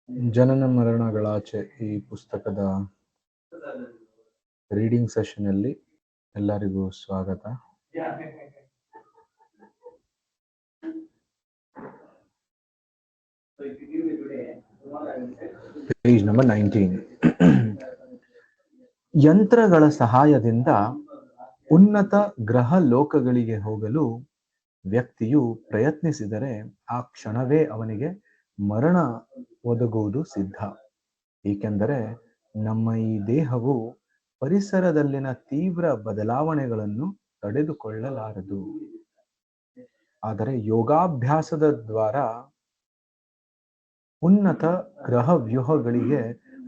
ಜನನ ಮರಣಗಳಾಚೆ ಈ ಪುಸ್ತಕದ ರೀಡಿಂಗ್ ಸೆಷನ್ ಅಲ್ಲಿ ಎಲ್ಲರಿಗೂ ಸ್ವಾಗತ. Page number 19. ಯಂತ್ರಗಳ ಸಹಾಯದಿಂದ ಉನ್ನತ ಗ್ರಹ ಲೋಕಗಳಿಗೆ ಹೋಗಲು ವ್ಯಕ್ತಿಯು ಪ್ರಯತ್ನಿಸಿದರೆ ಆ ಕ್ಷಣವೇ ಅವನಿಗೆ ಮರಣ ಒದಗುವುದು ಸಿದ್ಧ. ಏಕೆಂದರೆ ನಮ್ಮ ಈ ದೇಹವು ಪರಿಸರದಲ್ಲಿನ ತೀವ್ರ ಬದಲಾವಣೆಗಳನ್ನು ತಡೆದುಕೊಳ್ಳಲಾರದು. ಆದರೆ ಯೋಗಾಭ್ಯಾಸದ ದ್ವಾರ ಉನ್ನತ ಗ್ರಹ ವ್ಯೂಹಗಳಿಗೆ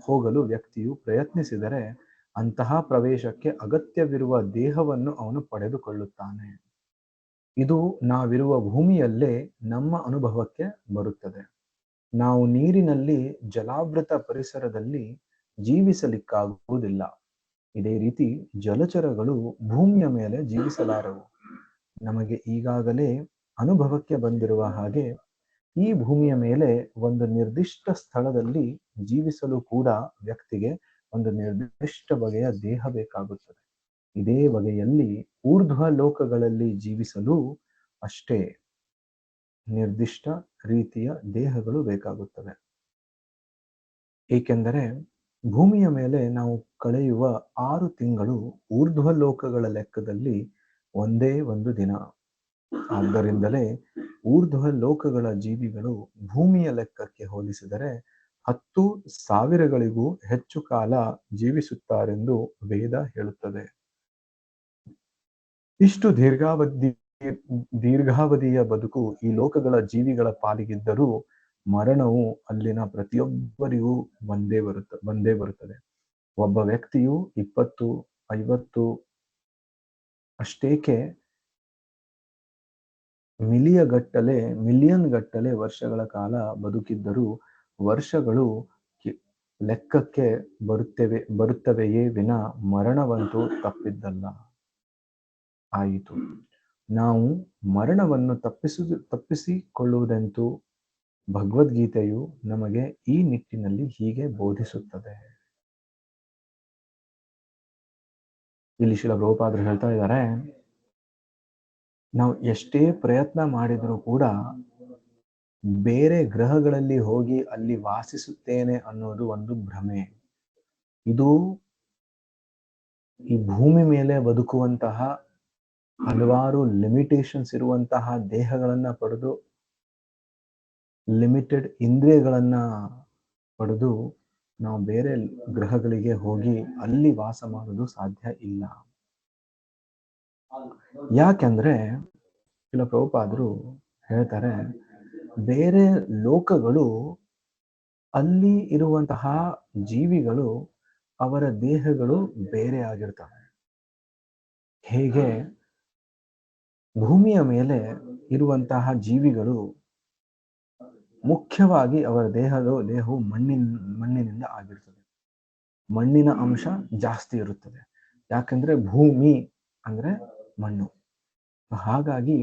ಹೋಗಲು ವ್ಯಕ್ತಿಯು ಪ್ರಯತ್ನಿಸಿದರೆ ಅಂತಹ ಪ್ರವೇಶಕ್ಕೆ ಅಗತ್ಯವಿರುವ ದೇಹವನ್ನು ಅವನು ಪಡೆದುಕೊಳ್ಳುತ್ತಾನೆ. ಇದು ನಾವಿರುವ ಭೂಮಿಯಲ್ಲೇ ನಮ್ಮ ಅನುಭವಕ್ಕೆ ಬರುತ್ತದೆ. ನಾವು ನೀರಿನಲ್ಲಿ ಜಲಾವೃತ ಪರಿಸರದಲ್ಲಿ ಜೀವಿಸಲಿಕ್ಕಾಗುವುದಿಲ್ಲ. ಇದೇ ರೀತಿ ಜಲಚರಗಳು ಭೂಮಿಯ ಮೇಲೆ ಜೀವಿಸಲಾರವು. ನಮಗೆ ಈಗಾಗಲೇ ಅನುಭವಕ್ಕೆ ಬಂದಿರುವ ಹಾಗೆ ಈ ಭೂಮಿಯ ಮೇಲೆ ಒಂದು ನಿರ್ದಿಷ್ಟ ಸ್ಥಳದಲ್ಲಿ ಜೀವಿಸಲು ಕೂಡ ವ್ಯಕ್ತಿಗೆ ಒಂದು ನಿರ್ದಿಷ್ಟ ಬಗೆಯ ದೇಹ ಬೇಕಾಗುತ್ತದೆ. ಇದೇ ಬಗೆಯಲ್ಲಿ ಊರ್ಧ್ವ ಲೋಕಗಳಲ್ಲಿ ಜೀವಿಸಲು ಅಷ್ಟೇ ನಿರ್ದಿಷ್ಟ ರೀತಿಯ ದೇಹಗಳು ಬೇಕಾಗುತ್ತವೆ. ಏಕೆಂದರೆ ಭೂಮಿಯ ಮೇಲೆ ನಾವು ಕಳೆಯುವ 6 ತಿಂಗಳು ಊರ್ಧ್ವ ಲೋಕಗಳ ಲೆಕ್ಕದಲ್ಲಿ ಒಂದೇ ಒಂದು ದಿನ. ಆದ್ದರಿಂದಲೇ ಊರ್ಧ್ವ ಲೋಕಗಳ ಜೀವಿಗಳು ಭೂಮಿಯ ಲೆಕ್ಕಕ್ಕೆ ಹೋಲಿಸಿದರೆ 10,000ಗಳಿಗೂ ಹೆಚ್ಚು ಕಾಲ ಜೀವಿಸುತ್ತಾರೆಂದು ವೇದ ಹೇಳುತ್ತದೆ. ಇಷ್ಟು ದೀರ್ಘಾವಧಿಯ ಬದುಕು ಈ ಲೋಕಗಳ ಜೀವಿಗಳ ಪಾಲಿಗಿದ್ದರೂ ಮರಣವು ಅಲ್ಲಿನ ಪ್ರತಿಯೊಬ್ಬರಿಗೂ ಬಂದೇ ಬರುತ್ತದೆ. ಒಬ್ಬ ವ್ಯಕ್ತಿಯು 20-50 ಅಷ್ಟೇಕೆ ಮಿಲಿಯನ್ ಗಟ್ಟಲೆ ವರ್ಷಗಳ ಕಾಲ ಬದುಕಿದ್ದರೂ ವರ್ಷಗಳು ಲೆಕ್ಕಕ್ಕೆ ಬರುತ್ತವೆಯೇ ವಿನ ಮರಣವಂತೂ ತಪ್ಪಿದ್ದಲ್ಲ. ಆಯಿತು, ನಾವು ಮರಣವನ್ನು ತಪ್ಪಿಸಿಕೊಳ್ಳುವುದೆಂತೂ ಭಗವದ್ಗೀತೆಯು ನಮಗೆ ಈ ನಿಟ್ಟಿನಲ್ಲಿ ಹೀಗೆ ಬೋಧಿಸುತ್ತದೆ. ಇಲ್ಲಿ ಶ್ರೀಲ ಪ್ರಭುಪಾದರು ಹೇಳ್ತಾ ಇದ್ದಾರೆ, ನಾವು ಎಷ್ಟೇ ಪ್ರಯತ್ನ ಮಾಡಿದರೂ ಕೂಡ ಬೇರೆ ಗ್ರಹಗಳಲ್ಲಿ ಹೋಗಿ ಅಲ್ಲಿ ವಾಸಿಸುತ್ತೇನೆ ಅನ್ನೋದು ಒಂದು ಭ್ರಮೆ. ಇದು ಈ ಭೂಮಿ ಮೇಲೆ ಬದುಕುವಂತಹ ಹಲವಾರು ಲಿಮಿಟೇಷನ್ಸ್ ಇರುವಂತಹ ದೇಹಗಳನ್ನ ಪಡೆದು, ಲಿಮಿಟೆಡ್ ಇಂದ್ರಿಯಗಳನ್ನ ಪಡೆದು ನಾವು ಬೇರೆ ಗ್ರಹಗಳಿಗೆ ಹೋಗಿ ಅಲ್ಲಿ ವಾಸ ಮಾಡೋದು ಸಾಧ್ಯ ಇಲ್ಲ. ಯಾಕೆಂದ್ರೆ ಶ್ರೀಲ ಪ್ರಭುಪಾದರು ಹೇಳ್ತಾರೆ, ಬೇರೆ ಲೋಕಗಳು ಅಲ್ಲಿ ಇರುವಂತಹ ಜೀವಿಗಳು ಅವರ ದೇಹಗಳು ಬೇರೆ ಆಗಿರ್ತವೆ. ಹೇಗೆ ಭೂಮಿಯ ಮೇಲೆ ಇರುವಂತಹ ಜೀವಿಗಳು ಮುಖ್ಯವಾಗಿ ಅವರ ದೇಹವು ಮಣ್ಣಿನಿಂದ ಆಗಿರ್ತದೆ. ಮಣ್ಣಿನ ಅಂಶ ಜಾಸ್ತಿ ಇರುತ್ತದೆ. ಯಾಕಂದ್ರೆ ಭೂಮಿ ಅಂದ್ರೆ ಮಣ್ಣು. ಹಾಗಾಗಿ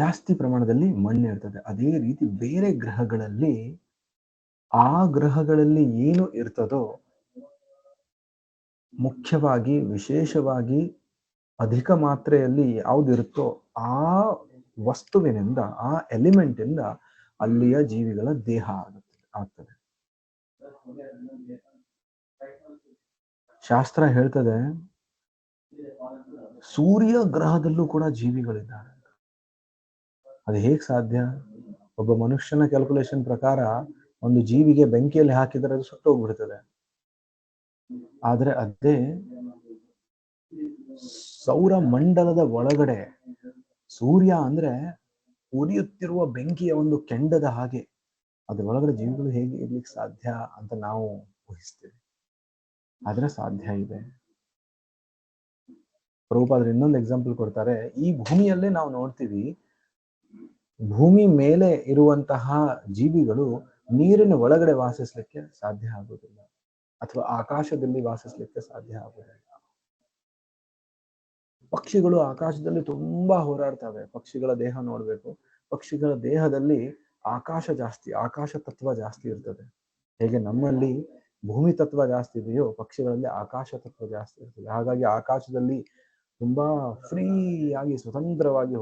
ಜಾಸ್ತಿ ಪ್ರಮಾಣದಲ್ಲಿ ಮಣ್ಣು ಇರ್ತದೆ. ಅದೇ ರೀತಿ ಬೇರೆ ಗ್ರಹಗಳಲ್ಲಿ ಆ ಗ್ರಹಗಳಲ್ಲಿ ಏನು ಇರ್ತದೋ, ಮುಖ್ಯವಾಗಿ ವಿಶೇಷವಾಗಿ ಅಧಿಕ ಮಾತ್ರೆಯಲ್ಲಿ ಯಾವುದಿರುತ್ತೋ ಆ ವಸ್ತುವಿನಿಂದ, ಆ ಎಲಿಮೆಂಟ್ ಇಂದ ಅಲ್ಲಿಯ ಜೀವಿಗಳ ದೇಹ ಆಗ್ತದೆ. ಶಾಸ್ತ್ರ ಹೇಳ್ತದೆ, ಸೂರ್ಯ ಗ್ರಹದಲ್ಲೂ ಕೂಡ ಜೀವಿಗಳಿದ್ದಾರೆ. ಅದು ಹೇಗೆ ಸಾಧ್ಯ? ಒಬ್ಬ ಮನುಷ್ಯನ ಕ್ಯಾಲ್ಕುಲೇಷನ್ ಪ್ರಕಾರ ಒಂದು ಜೀವಿಗೆ ಬೆಂಕಿಯಲ್ಲಿ ಹಾಕಿದರೆ ಅದು ಸುಟ್ಟೋಗ್ಬಿಡ್ತದೆ. ಆದ್ರೆ ಅದೇ ಸೌರ ಮಂಡಲದ ಒಳಗಡೆ ಸೂರ್ಯ ಅಂದ್ರೆ ಉರಿಯುತ್ತಿರುವ ಬೆಂಕಿಯ ಒಂದು ಕೆಂಡದ ಹಾಗೆ, ಅದ್ರೊಳಗಡೆ ಜೀವಿಗಳು ಹೇಗೆ ಇರ್ಲಿಕ್ಕೆ ಸಾಧ್ಯ ಅಂತ ನಾವು ಊಹಿಸ್ತೇವೆ. ಆದ್ರೆ ಸಾಧ್ಯ ಇದೆ. ಪ್ರಭುಪಾದರು ಇನ್ನೊಂದು ಎಕ್ಸಾಂಪಲ್ ಕೊಡ್ತಾರೆ. ಈ ಭೂಮಿಯಲ್ಲೇ ನಾವು ನೋಡ್ತೀವಿ, ಭೂಮಿ ಮೇಲೆ ಇರುವಂತಹ ಜೀವಿಗಳು ನೀರಿನ ಒಳಗಡೆ ವಾಸಿಸ್ಲಿಕ್ಕೆ ಸಾಧ್ಯ ಆಗುವುದಿಲ್ಲ, ಅಥವಾ ಆಕಾಶದಲ್ಲಿ ವಾಸಿಸ್ಲಿಕ್ಕೆ ಸಾಧ್ಯ ಆಗುವುದಿಲ್ಲ. ಪಕ್ಷಿಗಳು ಆಕಾಶದಲ್ಲಿ ತುಂಬಾ ಹೋರಾಡ್ತವೆ. ಪಕ್ಷಿಗಳ ದೇಹ ನೋಡ್ಬೇಕು. ಪಕ್ಷಿಗಳ ದೇಹದಲ್ಲಿ ಆಕಾಶ ಜಾಸ್ತಿ, ಆಕಾಶ ತತ್ವ ಜಾಸ್ತಿ ಇರ್ತದೆ. ಹೇಗೆ ನಮ್ಮಲ್ಲಿ ಭೂಮಿ ತತ್ವ ಜಾಸ್ತಿ ಇದೆಯೋ ಪಕ್ಷಿಗಳಲ್ಲಿ ಆಕಾಶ ತತ್ವ ಜಾಸ್ತಿ ಇರ್ತದೆ. ಹಾಗಾಗಿ ಆಕಾಶದಲ್ಲಿ ತುಂಬಾ ಫ್ರೀ ಆಗಿ ಸ್ವತಂತ್ರವಾಗಿ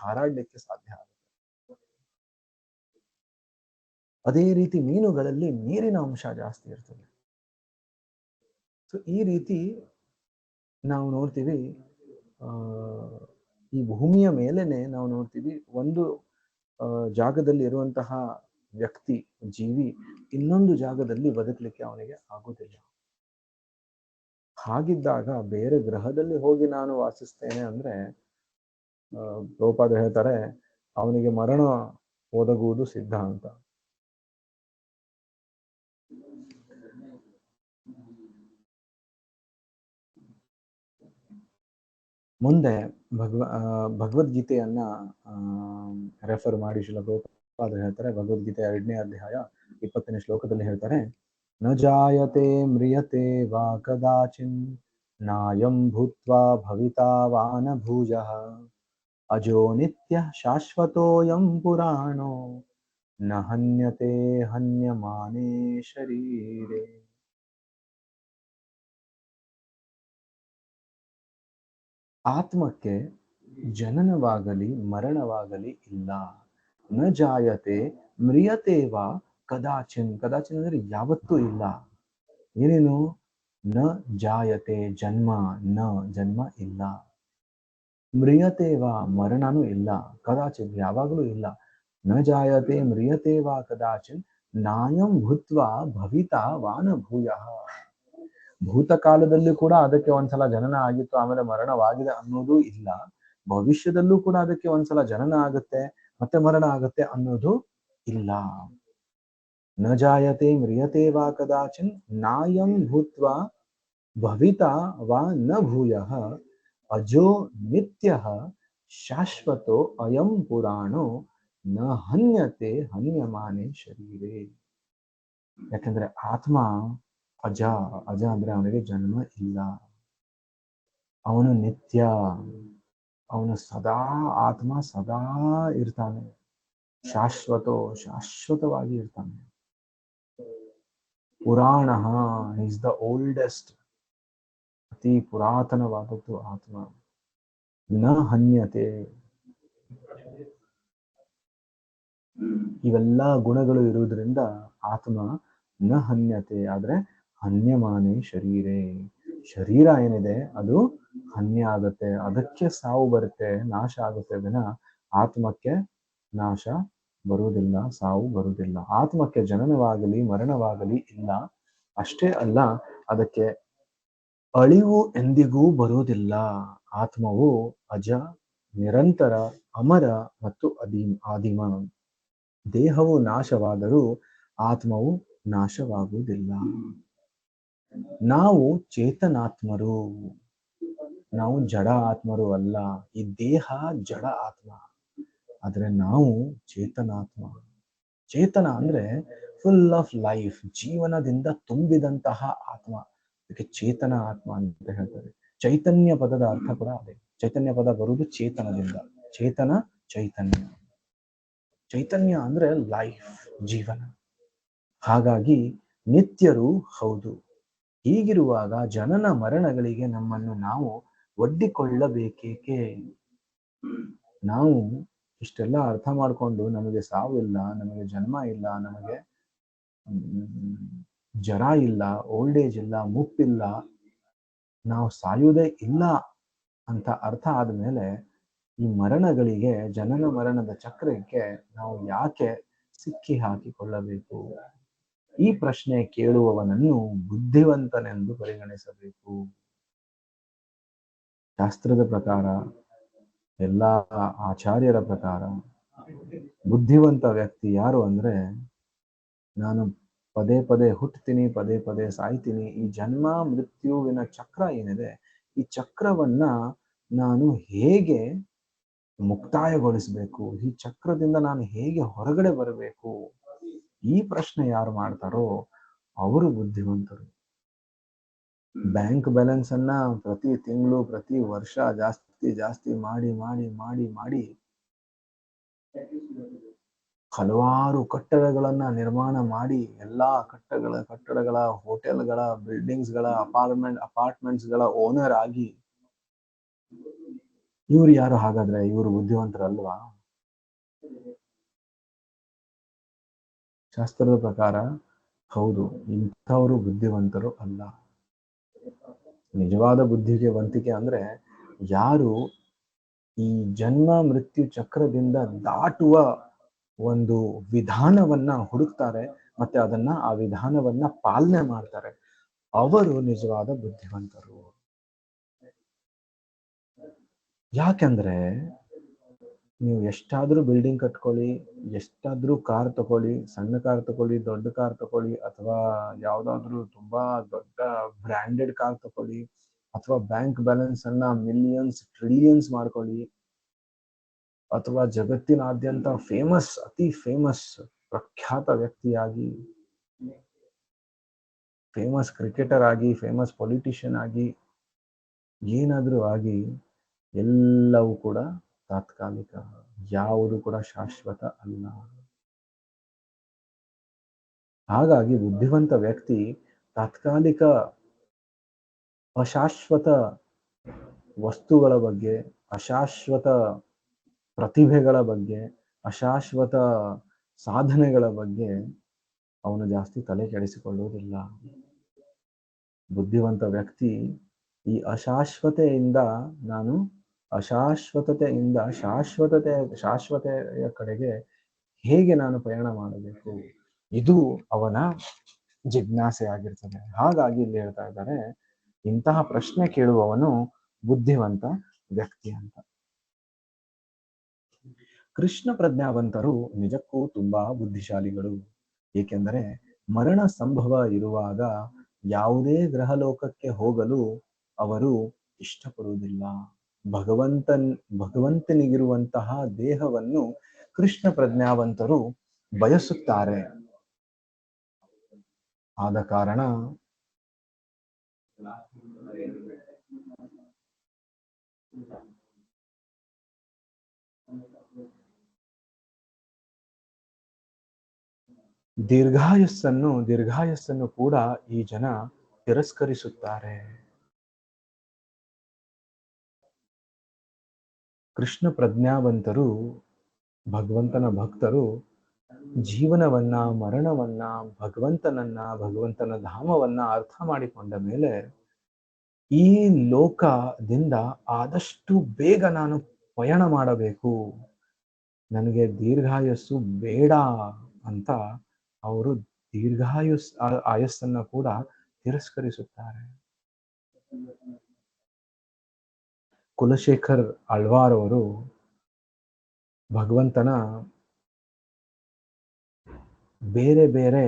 ಹಾರಾಡ್ಲಿಕ್ಕೆ ಸಾಧ್ಯ ಆಗುತ್ತೆ. ಅದೇ ರೀತಿ ಮೀನುಗಳಲ್ಲಿ ನೀರಿನ ಅಂಶ ಜಾಸ್ತಿ ಇರ್ತದೆ. ಸೊ ಈ ರೀತಿ ನಾವು ನೋಡ್ತೀವಿ, ಈ ಭೂಮಿಯ ಮೇಲೆನೆ ನಾವು ನೋಡ್ತೀವಿ ಒಂದು ಜಾಗದಲ್ಲಿ ಇರುವಂತಹ ವ್ಯಕ್ತಿ, ಜೀವಿ ಇನ್ನೊಂದು ಜಾಗದಲ್ಲಿ ಬದುಕಲಿಕ್ಕೆ ಅವನಿಗೆ ಆಗುವುದಿಲ್ಲ. ಹಾಗಿದ್ದಾಗ ಬೇರೆ ಗ್ರಹದಲ್ಲಿ ಹೋಗಿ ನಾನು ವಾಸಿಸ್ತೇನೆ ಅಂದ್ರೆ ಪ್ರಭುಪಾದ ಹೇಳ್ತಾರೆ ಅವನಿಗೆ ಮರಣ ಒದಗುವುದು ಸಿದ್ಧ ಅಂತ. ಮುಂದೆ ಭಗವದ್ಗೀತೆಯನ್ನ ರೆಫರ್ ಮಾಡಿ ಶ್ರೀಲ ಪ್ರಭುಪಾದ ಹೇಳ್ತಾರೆ. ಭಗವದ್ಗೀತೆ 2ನೇ ಅಧ್ಯಾಯ 20ನೇ ಶ್ಲೋಕದಲ್ಲಿ ಹೇಳ್ತಾರೆ, ನ ಜಾಯತೆ ಮ್ರಿಯತೆ ವಾ ಕದಾಚಿನ್ ನಾಯಂ ಭೂತ್ವಾ ಭವಿತಾ ವಾ ನ ಭೂಯಃ ಅಜೋ ನಿತ್ಯ ಶಾಶ್ವತೋಯಂ ಪುರಾಣೋ ನ ಹನ್ಯತೆ ಹನ್ಯಮಾನೇ ಶರೀರೆ. ಆತ್ಮಕ್ಕೆ ಜನನವಾಗಲಿ ಮರಣವಾಗಲಿ ಇಲ್ಲ. ನ ಜಾಯತೆ ಮ್ರಿಯತೆ ವಾ ಕದಾಚಿನ್, ಕದಾಚಿನ್ ಅಂದ್ರೆ ಯಾವತ್ತೂ ಇಲ್ಲ. ಏನೇನು? ನ ಜಾಯತೆ ಜನ್ಮ, ಜನ್ಮ ಇಲ್ಲ. ಮ್ರಿಯತೆ ವಾ ಮರಣನೂ ಇಲ್ಲ. ಕದಾಚಿನ್ ಯಾವಾಗಲೂ ಇಲ್ಲ. ನ ಜಾಯತೆ ಮ್ರಿಯತೆ ವಾ ಕದಾಚಿನ್ ನಾಯಂ ಭೂತ್ವಾ ಭವಿತಾ ವಾನ ಭೂಯಃ. ಭೂತಕಾಲದಲ್ಲಿ ಕೂಡ ಅದಕ್ಕೆ ಒಂದ್ಸಲ ಜನನ ಆಗಿತ್ತು, ಆಮೇಲೆ ಮರಣವಾಗಿದೆ ಅನ್ನೋದು ಇಲ್ಲ. ಭವಿಷ್ಯದಲ್ಲೂ ಕೂಡ ಅದಕ್ಕೆ ಒಂದ್ಸಲ ಜನನ ಆಗುತ್ತೆ ಮತ್ತೆ ಮರಣ ಆಗುತ್ತೆ ಅನ್ನೋದು ಇಲ್ಲ. ನ ಜಾಯತೆ ಮ್ರಿಯತೆ ವಾ ಕದಾಚಿನ್ ನಾಯಂ ಭೂತ್ವಾ ಭವಿತಾ ವಾ ನ ಭೂಯಃ ಅಜೋ ನಿತ್ಯಃ ಶಾಶ್ವತೋ ಅಯಂ ಪುರಾಣೋ ನ ಹನ್ಯತೆ ಹನ್ಯಮಾನೆ ಶರೀರೆ. ಯಾಕಂದ್ರೆ ಆತ್ಮ ಅಜ, ಅಜ ಅಂದ್ರೆ ಅವನಿಗೆ ಜನ್ಮ ಇಲ್ಲ, ಅವನು ನಿತ್ಯ, ಅವನು ಸದಾ, ಆತ್ಮ ಸದಾ ಇರ್ತಾನೆ, ಶಾಶ್ವತವಾಗಿ ಇರ್ತಾನೆ. ಪುರಾಣ ಈಸ್ ದ ಓಲ್ಡೆಸ್ಟ್, ಅತಿ ಪುರಾತನವಾದದ್ದು ಆತ್ಮ. ನ ಹನ್ಯತೆ, ಇವೆಲ್ಲ ಗುಣಗಳು ಇರುವುದರಿಂದ ಆತ್ಮ ನ ಹನ್ಯತೆ, ಆದ್ರೆ ಹನ್ಯಮಾನೆ ಶರೀರೆ, ಶರೀರ ಏನಿದೆ ಅದು ಹನ್ಯ ಆಗುತ್ತೆ, ಅದಕ್ಕೆ ಸಾವು ಬರುತ್ತೆ, ನಾಶ ಆಗುತ್ತೆ. ವಿನ ಆತ್ಮಕ್ಕೆ ನಾಶ ಬರುವುದಿಲ್ಲ, ಸಾವು ಬರುವುದಿಲ್ಲ. ಆತ್ಮಕ್ಕೆ ಜನನವಾಗಲಿ ಮರಣವಾಗಲಿ ಇಲ್ಲ. ಅಷ್ಟೇ ಅಲ್ಲ, ಅದಕ್ಕೆ ಅಳಿವು ಎಂದಿಗೂ ಬರುವುದಿಲ್ಲ. ಆತ್ಮವು ಅಜ, ನಿರಂತರ, ಅಮರ ಮತ್ತು ಆದಿಮ. ದೇಹವು ನಾಶವಾದರೂ ಆತ್ಮವು ನಾಶವಾಗುವುದಿಲ್ಲ. ನಾವು ಚೇತನಾತ್ಮರು, ನಾವು ಜಡ ಆತ್ಮರು ಅಲ್ಲ. ಈ ದೇಹ ಜಡ ಆತ್ಮ, ಆದ್ರೆ ನಾವು ಚೇತನಾತ್ಮ. ಚೇತನ ಅಂದ್ರೆ ಫುಲ್ ಆಫ್ ಲೈಫ್, ಜೀವನದಿಂದ ತುಂಬಿದಂತಹ ಆತ್ಮ, ಅದಕ್ಕೆ ಚೇತನ ಆತ್ಮ ಅಂತ ಹೇಳ್ತಾರೆ. ಚೈತನ್ಯ ಪದದ ಅರ್ಥ ಕೂಡ ಅದೇ. ಚೈತನ್ಯ ಪದ ಬರುವುದು ಚೇತನದಿಂದ. ಚೇತನ, ಚೈತನ್ಯ. ಚೈತನ್ಯ ಅಂದ್ರೆ ಲೈಫ್, ಜೀವನ. ಹಾಗಾಗಿ ನಿತ್ಯರು ಹೌದು. ಹೀಗಿರುವಾಗ ಜನನ ಮರಣಗಳಿಗೆ ನಮ್ಮನ್ನು ನಾವು ಒಡ್ಡಿಕೊಳ್ಳಬೇಕೇಕೆ? ನಾವು ಇಷ್ಟೆಲ್ಲ ಅರ್ಥ ಮಾಡಿಕೊಂಡು ನಮಗೆ ಸಾವಿಲ್ಲ, ನಮಗೆ ಜನ್ಮ ಇಲ್ಲ, ನಮಗೆ ಜರ ಇಲ್ಲ, ಓಲ್ಡ್ ಏಜ್ ಇಲ್ಲ, ಮುಪ್ಪಿಲ್ಲ, ನಾವು ಸಾಯುವುದೇ ಇಲ್ಲ ಅಂತ ಅರ್ಥ ಆದ್ಮೇಲೆ ಈ ಮರಣಗಳಿಗೆ, ಜನನ ಮರಣದ ಚಕ್ರಕ್ಕೆ ನಾವು ಯಾಕೆ ಸಿಕ್ಕಿ ಹಾಕಿಕೊಳ್ಳಬೇಕು? ಈ ಪ್ರಶ್ನೆ ಕೇಳುವವನನ್ನು ಬುದ್ಧಿವಂತನೆಂದು ಪರಿಗಣಿಸಬೇಕು. ಶಾಸ್ತ್ರದ ಪ್ರಕಾರ, ಎಲ್ಲ ಆಚಾರ್ಯರ ಪ್ರಕಾರ ಬುದ್ಧಿವಂತ ವ್ಯಕ್ತಿ ಯಾರು ಅಂದ್ರೆ, ನಾನು ಪದೇ ಪದೇ ಹುಟ್ಟುತ್ತೀನಿ, ಪದೇ ಪದೇ ಸಾಯ್ತೀನಿ, ಈ ಜನ್ಮ ಮೃತ್ಯುವಿನ ಚಕ್ರ ಏನಿದೆ, ಈ ಚಕ್ರವನ್ನ ನಾನು ಹೇಗೆ ಮುಕ್ತಾಯಗೊಳಿಸಬೇಕು, ಈ ಚಕ್ರದಿಂದ ನಾನು ಹೇಗೆ ಹೊರಗಡೆ ಬರಬೇಕು, ಈ ಪ್ರಶ್ನೆ ಯಾರು ಮಾಡ್ತಾರೋ ಅವರು ಬುದ್ಧಿವಂತರು. ಬ್ಯಾಂಕ್ ಬ್ಯಾಲೆನ್ಸ್ ಅನ್ನ ಪ್ರತಿ ತಿಂಗಳು, ಪ್ರತಿ ವರ್ಷ ಜಾಸ್ತಿ ಜಾಸ್ತಿ ಮಾಡಿ ಮಾಡಿ ಮಾಡಿ ಮಾಡಿ ಹಲವಾರು ಕಟ್ಟಡಗಳನ್ನ ನಿರ್ಮಾಣ ಮಾಡಿ ಎಲ್ಲಾ ಕಟ್ಟಡಗಳ ಹೋಟೆಲ್ಗಳ ಬಿಲ್ಡಿಂಗ್ಸ್ಗಳ ಅಪಾರ್ಟ್ಮೆಂಟ್ಸ್ಗಳ ಓನರ್ ಆಗಿ ಇವ್ರು ಯಾರು ಹಾಗಾದ್ರೆ? ಇವರು ಬುದ್ಧಿವಂತರಲ್ವಾ? ಶಾಸ್ತ್ರದ ಪ್ರಕಾರ ಹೌದು, ಇಂಥವರು ಬುದ್ಧಿವಂತರು ಅಲ್ಲ. ನಿಜವಾದ ಬುದ್ಧಿವಂತಿಕೆ ಅಂದ್ರೆ ಯಾರು ಈ ಜನ್ಮ ಮೃತ್ಯು ಚಕ್ರದಿಂದ ದಾಟುವ ಒಂದು ವಿಧಾನವನ್ನ ಹುಡುಕ್ತಾರೆ ಮತ್ತೆ ಆ ವಿಧಾನವನ್ನ ಪಾಲನೆ ಮಾಡ್ತಾರೆ, ಅವರು ನಿಜವಾದ ಬುದ್ಧಿವಂತರು. ಯಾಕಂದ್ರೆ ನೀವು ಎಷ್ಟಾದ್ರೂ ಬಿಲ್ಡಿಂಗ್ ಕಟ್ಕೊಳ್ಳಿ, ಎಷ್ಟಾದ್ರೂ ಕಾರ್ ತಗೊಳ್ಳಿ, ಸಣ್ಣ ಕಾರ್ ತಗೊಳ್ಳಿ, ದೊಡ್ಡ ಕಾರ್ ತಗೊಳ್ಳಿ, ಅಥವಾ ಯಾವ್ದಾದ್ರು ತುಂಬಾ ದೊಡ್ಡ ಬ್ರ್ಯಾಂಡೆಡ್ ಕಾರ್ ತಗೊಳ್ಳಿ, ಅಥವಾ ಬ್ಯಾಂಕ್ ಬ್ಯಾಲೆನ್ಸ್ ಅನ್ನ ಮಿಲಿಯನ್ಸ್ ಟ್ರಿಲಿಯನ್ಸ್ ಮಾಡ್ಕೊಳ್ಳಿ, ಅಥವಾ ಜಗತ್ತಿನಾದ್ಯಂತ ಅತಿ ಫೇಮಸ್ ಪ್ರಖ್ಯಾತ ವ್ಯಕ್ತಿಯಾಗಿ, ಫೇಮಸ್ ಕ್ರಿಕೆಟರ್ ಆಗಿ, ಫೇಮಸ್ ಪೊಲಿಟಿಷಿಯನ್ ಆಗಿ, ಏನಾದ್ರೂ ಆಗಿ ಎಲ್ಲವೂ ಕೂಡ ತಾತ್ಕಾಲಿಕ, ಯಾವುದು ಕೂಡ ಶಾಶ್ವತ ಅಲ್ಲ. ಹಾಗಾಗಿ ಬುದ್ಧಿವಂತ ವ್ಯಕ್ತಿ ತಾತ್ಕಾಲಿಕ ಅಶಾಶ್ವತ ವಸ್ತುಗಳ ಬಗ್ಗೆ, ಅಶಾಶ್ವತ ಪ್ರತಿಭೆಗಳ ಬಗ್ಗೆ, ಅಶಾಶ್ವತ ಸಾಧನೆಗಳ ಬಗ್ಗೆ ಅವನು ಜಾಸ್ತಿ ತಲೆ ಕೆಡಿಸಿಕೊಳ್ಳುವುದಿಲ್ಲ. ಬುದ್ಧಿವಂತ ವ್ಯಕ್ತಿ ಈ ಶಾಶ್ವತೆಯಿಂದ ಶಾಶ್ವತೆಯ ಕಡೆಗೆ ಹೇಗೆ ನಾನು ಪಯಣ ಮಾಡಬೇಕು, ಇದು ಅವನ ಜಿಜ್ಞಾಸೆ ಆಗಿರ್ತದೆ. ಹಾಗಾಗಿ ಇಲ್ಲಿ ಹೇಳ್ತಾ ಇದ್ದಾರೆ, ಇಂತಹ ಪ್ರಶ್ನೆ ಕೇಳುವವನು ಬುದ್ಧಿವಂತ ವ್ಯಕ್ತಿ ಅಂತ. ಕೃಷ್ಣ ಪ್ರಜ್ಞಾವಂತರು ನಿಜಕ್ಕೂ ತುಂಬಾ ಬುದ್ಧಿಶಾಲಿಗಳು. ಏಕೆಂದರೆ ಮರಣ ಸಂಭವ ಇರುವಾಗ ಯಾವುದೇ ಗ್ರಹಲೋಕಕ್ಕೆ ಹೋಗಲು ಅವರು ಇಷ್ಟಪಡುವುದಿಲ್ಲ. ಭಗವಂತನಿಗಿರುವಂತಹ ದೇಹವನ್ನು ಕೃಷ್ಣ ಪ್ರಜ್ಞಾವಂತರು ಬಯಸುತ್ತಾರೆ. ಆದ ಕಾರಣ ದೀರ್ಘಾಯಸ್ಸನ್ನು ಕೂಡ ಈ ಜನ ತಿರಸ್ಕರಿಸುತ್ತಾರೆ. ಕೃಷ್ಣ ಪ್ರಜ್ಞಾವಂತರು, ಭಗವಂತನ ಭಕ್ತರು ಜೀವನವನ್ನ, ಮರಣವನ್ನ, ಭಗವಂತನ ಧಾಮವನ್ನ ಅರ್ಥ ಮಾಡಿಕೊಂಡ ಮೇಲೆ ಈ ಲೋಕದಿಂದ ಆದಷ್ಟು ಬೇಗ ನಾನು ಪಯಣ ಮಾಡಬೇಕು, ನನಗೆ ದೀರ್ಘಾಯಸ್ಸು ಬೇಡ ಅಂತ ಅವರು ಆಯಸ್ಸನ್ನ ಕೂಡ ತಿರಸ್ಕರಿಸುತ್ತಾರೆ. ಕುಲಶೇಖರ್ ಆಳ್ವಾರ್ ಅವರು ಭಗವಂತನ ಬೇರೆ ಬೇರೆ